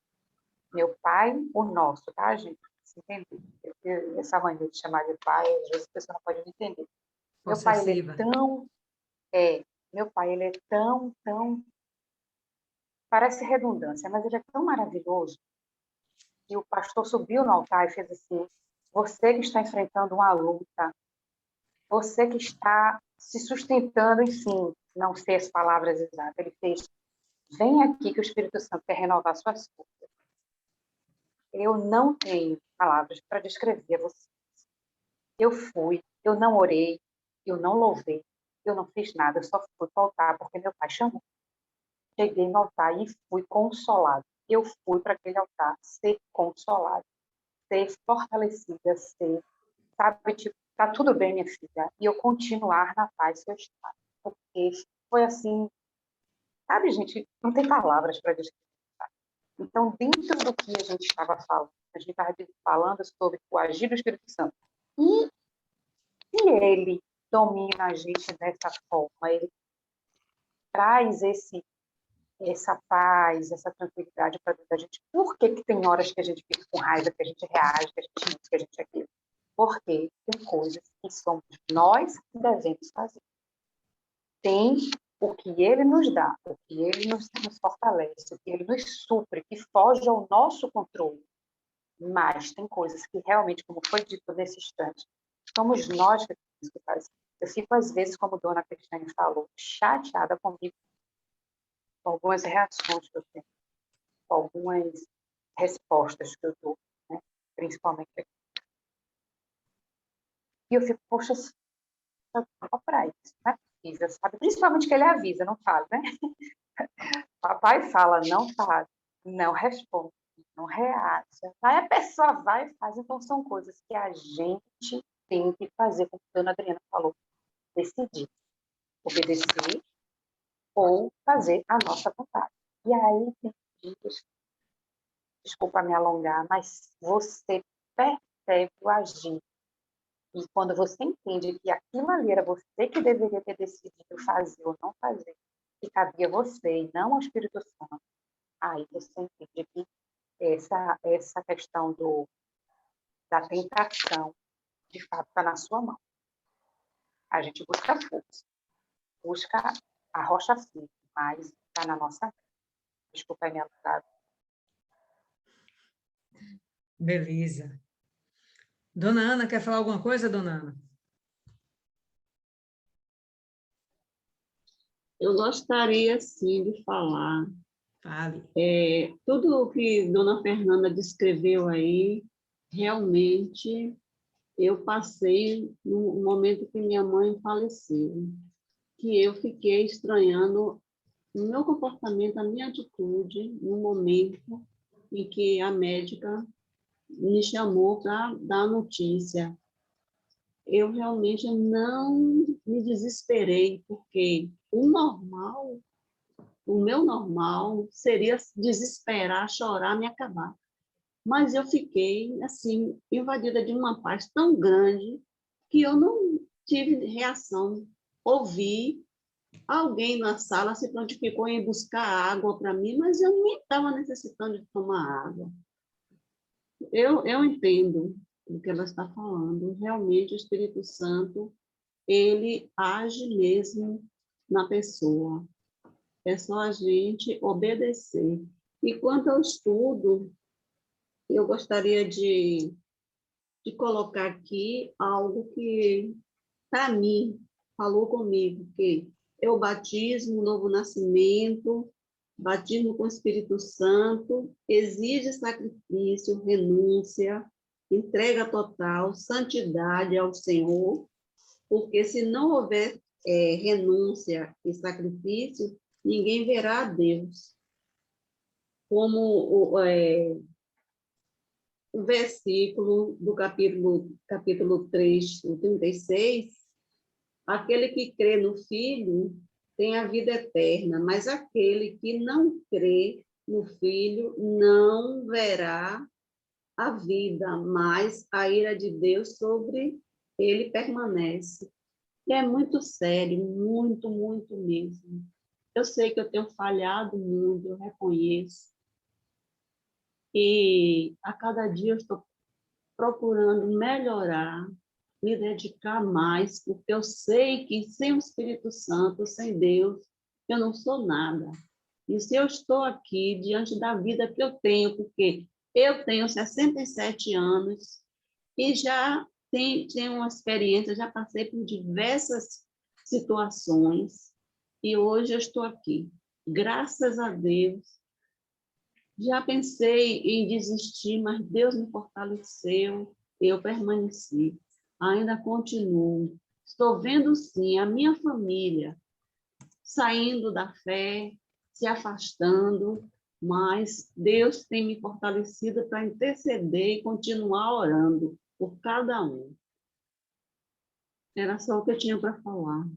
meu pai, o nosso, tá, gente? Você entende? Essa mania de chamar de pai, às vezes a pessoa não pode entender. Meu pai, ele é tão... meu pai, ele é tão... Parece redundância, mas ele é tão maravilhoso que o pastor subiu no altar e fez assim: você que está enfrentando uma luta, você que está se sustentando, enfim, não sei as palavras exatas, ele fez: vem aqui que o Espírito Santo quer renovar suas forças. Eu não tenho palavras para descrever a vocês. Eu fui, eu não orei, eu não louvei, eu não fiz nada, eu só fui para o altar porque meu pai chamou. Cheguei no altar e fui consolado. Eu fui para aquele altar ser consolado, ser fortalecida, ser, sabe, tipo, tá tudo bem, minha filha, e eu continuar na paz que eu estava. Porque foi assim, sabe, gente, não tem palavras para descrever. Então, dentro do que a gente estava falando, a gente estava falando sobre o agir do Espírito Santo. E se ele domina a gente dessa forma, ele traz essa paz, essa tranquilidade para dentro da gente. Por que que tem horas que a gente fica com raiva, que a gente reage, que a gente diz, que a gente aquilo? Porque tem coisas que somos nós que devemos fazer. Tem o que ele nos dá, o que ele nos fortalece, o que ele nos supre, que foge ao nosso controle. Mas tem coisas que realmente, como foi dito nesse instante, somos nós que temos que fazer. Eu fico, às vezes, como Dona Cristiane falou, chateada comigo, com algumas reações que eu tenho, com algumas respostas que eu dou, né? Principalmente aqui. E eu fico, poxa, só para isso, não é possível, sabe? Principalmente que ele avisa, não fala, né? Papai fala, não faz, não responde, não reage. Aí a pessoa vai e faz. Então, são coisas que a gente tem que fazer, como a dona Adriana falou, decidir, obedecer ou fazer a nossa vontade. E aí tem dias, desculpa me alongar, mas você percebe o agir. E quando você entende que aquilo ali era você que deveria ter decidido fazer ou não fazer, que cabia a você e não ao Espírito Santo, aí você entende que essa questão da tentação, de fato, está na sua mão. A gente busca força, busca a rocha firme, mas está na nossa mão. Desculpa, minha alongada. Beleza. Dona Ana, quer falar alguma coisa, dona Ana? Eu gostaria, sim, de falar. Fale. Tudo o que Dona Fernanda descreveu aí, realmente, eu passei no momento que minha mãe faleceu, que eu fiquei estranhando o meu comportamento, a minha atitude, no momento em que a médica me chamou para dar a notícia. Eu realmente não me desesperei, porque o meu normal seria desesperar, chorar, me acabar. Mas eu fiquei, assim, invadida de uma paz tão grande que eu não tive reação. Ouvi alguém na sala se prontificou em buscar água para mim, mas eu nem estava necessitando de tomar água. Eu entendo o que ela está falando. Realmente, o Espírito Santo, ele age mesmo na pessoa. É só a gente obedecer. E quanto ao estudo, eu gostaria de colocar aqui algo que, para mim, falou comigo, que é o batismo, o novo nascimento, batismo com o Espírito Santo, exige sacrifício, renúncia, entrega total, santidade ao Senhor, porque se não houver renúncia e sacrifício, ninguém verá a Deus. Como o versículo do capítulo 3, o 36, aquele que crê no Filho tem a vida eterna, mas aquele que não crê no Filho não verá a vida, mas a ira de Deus sobre ele permanece. E é muito sério, muito, muito mesmo. Eu sei que eu tenho falhado muito, eu reconheço. E a cada dia eu estou procurando melhorar, me dedicar mais, porque eu sei que sem o Espírito Santo, sem Deus, eu não sou nada. E se eu estou aqui diante da vida que eu tenho, porque eu tenho 67 anos e já tenho uma experiência, já passei por diversas situações e hoje eu estou aqui. Graças a Deus. Já pensei em desistir, mas Deus me fortaleceu, eu permaneci. Ainda continuo. Estou vendo, sim, a minha família saindo da fé, se afastando, mas Deus tem me fortalecido para interceder e continuar orando por cada um. Era só o que eu tinha para falar.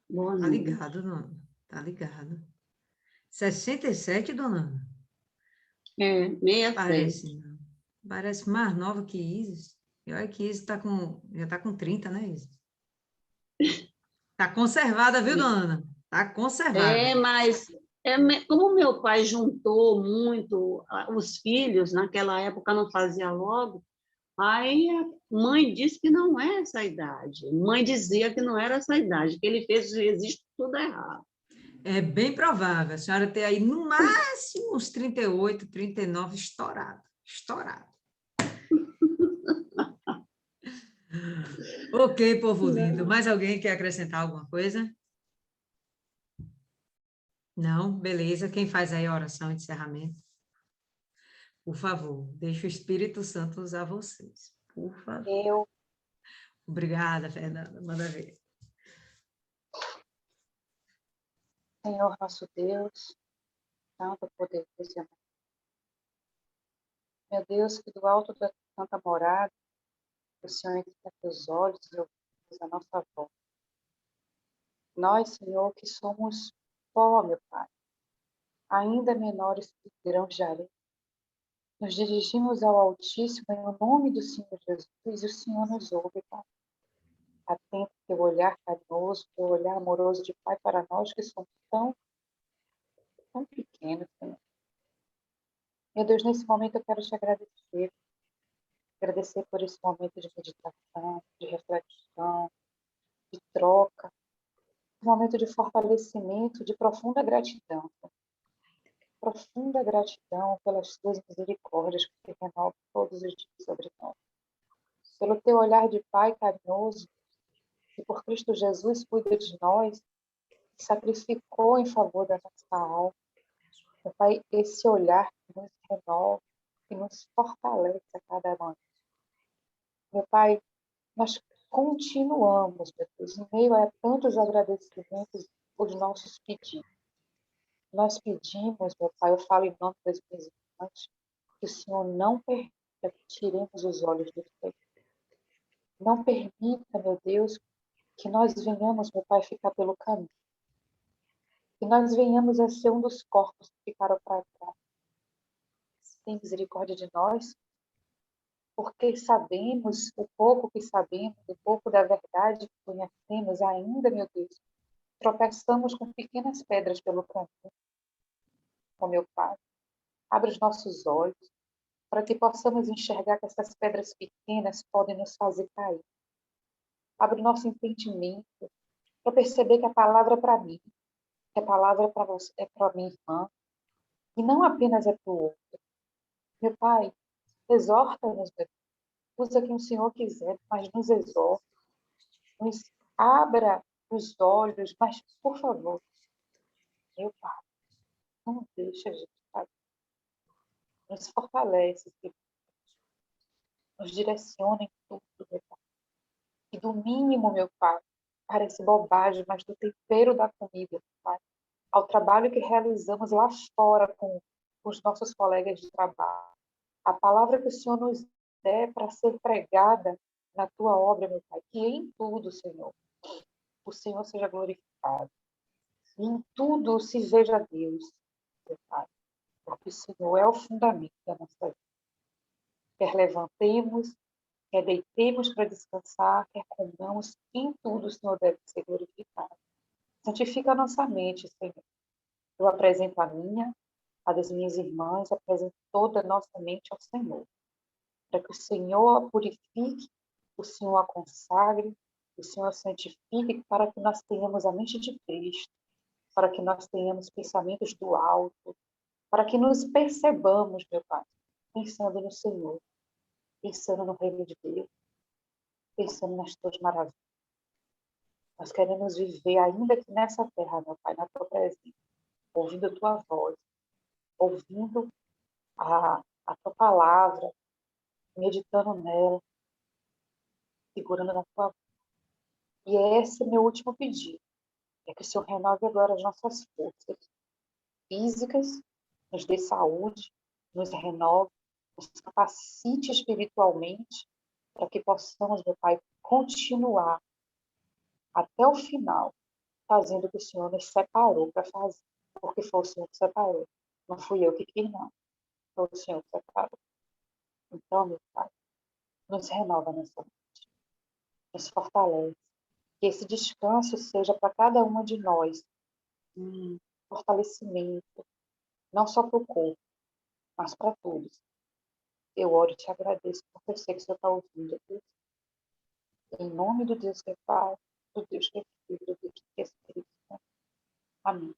Boa noite. Tá ligado, dona Ana? Tá ligado. 67, dona Ana? 67. Parece, não. Parece mais nova que Isis. E olha que Isis já está com 30, né, Isis? Está conservada, viu, dona Ana? Está conservada. Mas como meu pai juntou muito os filhos, naquela época não fazia logo, aí a mãe disse que não é essa idade. Mãe dizia que não era essa idade, que ele fez os registros tudo errado. É bem provável. A senhora ter aí, no máximo, uns 38, 39, estourado. Estourado. Ok, povo lindo. Mais alguém quer acrescentar alguma coisa? Não? Beleza. Quem faz aí a oração de encerramento? Por favor, deixe o Espírito Santo usar vocês. Por favor. Obrigada, Fernanda. Manda ver. Senhor nosso Deus, Santo, poderoso e amado. Meu Deus, que do alto da santa morada, o Senhor entre teus olhos e ouves a nossa voz. Nós, Senhor, que somos pó, meu Pai, ainda menores que grãos de areia, nos dirigimos ao Altíssimo em nome do Senhor Jesus, e o Senhor nos ouve, Pai. Atento teu olhar carinhoso, teu olhar amoroso de Pai para nós que somos tão pequenos, Senhor. Meu Deus, nesse momento eu quero te agradecer. Agradecer por esse momento de meditação, de reflexão, de troca, um momento de fortalecimento, de profunda gratidão. Profunda gratidão pelas tuas misericórdias que se renovam todos os dias sobre nós. Pelo teu olhar de Pai carinhoso, que por Cristo Jesus cuida de nós, sacrificou em favor da nossa alma. Meu Pai, esse olhar que nos renova, que nos fortalece a cada manhã. Meu Pai, nós continuamos, meu Deus, em meio a tantos agradecimentos, os nossos pedidos. Nós pedimos, meu Pai, eu falo em nome das minhas irmãs, que o Senhor não permita que tiremos os olhos do Senhor. Não permita, meu Deus, que nós venhamos, meu Pai, ficar pelo caminho. Que nós venhamos a ser um dos corpos que ficaram para trás. Tem misericórdia de nós, porque sabemos, o pouco que sabemos, o pouco da verdade que conhecemos ainda, meu Deus, tropeçamos com pequenas pedras pelo caminho. Ó meu Pai, abre os nossos olhos para que possamos enxergar que essas pedras pequenas podem nos fazer cair. Abre o nosso entendimento para perceber que a palavra é para mim, que a palavra é para você, é para minha irmã, e não apenas é para o outro. Meu Pai, exorta-nos, usa quem o Senhor quiser, mas nos exorta, nos abra os olhos, mas, por favor, meu Pai, não deixa a gente cair. Nos fortalece, nos direciona em tudo, meu Pai. E do mínimo, meu Pai, parece bobagem, mas do tempero da comida, meu Pai, ao trabalho que realizamos lá fora com os nossos colegas de trabalho. A palavra que o Senhor nos der para ser pregada na tua obra, meu Pai, que em tudo, Senhor, o Senhor seja glorificado. E em tudo se veja Deus, meu Pai, porque o Senhor é o fundamento da nossa vida. Quer levantemos, quer deitemos para descansar, quer comamos, em tudo o Senhor deve ser glorificado. Santifica a nossa mente, Senhor. Eu apresento a minha, a das minhas irmãs, apresento toda a nossa mente ao Senhor, para que o Senhor a purifique, o Senhor a consagre, o Senhor a santifique, para que nós tenhamos a mente de Cristo, para que nós tenhamos pensamentos do alto, para que nos percebamos, meu Pai, pensando no Senhor, pensando no reino de Deus, pensando nas tuas maravilhas. Nós queremos viver, ainda que nessa terra, meu Pai, na tua presença, ouvindo a tua voz, ouvindo a tua palavra, meditando nela, segurando na tua mão. E esse é meu último pedido, é que o Senhor renove agora as nossas forças físicas, nos dê saúde, nos renove, nos capacite espiritualmente, para que possamos, meu Pai, continuar até o final, fazendo o que o Senhor nos separou para fazer, porque foi o Senhor que separou. Não fui eu que quis, não. Foi o Senhor que separou. Então, meu Pai, nos renova nessa noite, nos fortalece. Que esse descanso seja para cada uma de nós um fortalecimento, não só para o corpo, mas para todos. Eu oro e te agradeço, porque eu sei que o Senhor está ouvindo, Deus. Em nome do Deus que é Pai, do Deus que é Filho, do Deus que é Espírito Santo. Amém.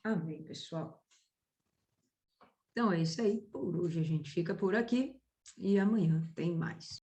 Amém, pessoal. Então é isso aí. Por hoje a gente fica por aqui e amanhã tem mais.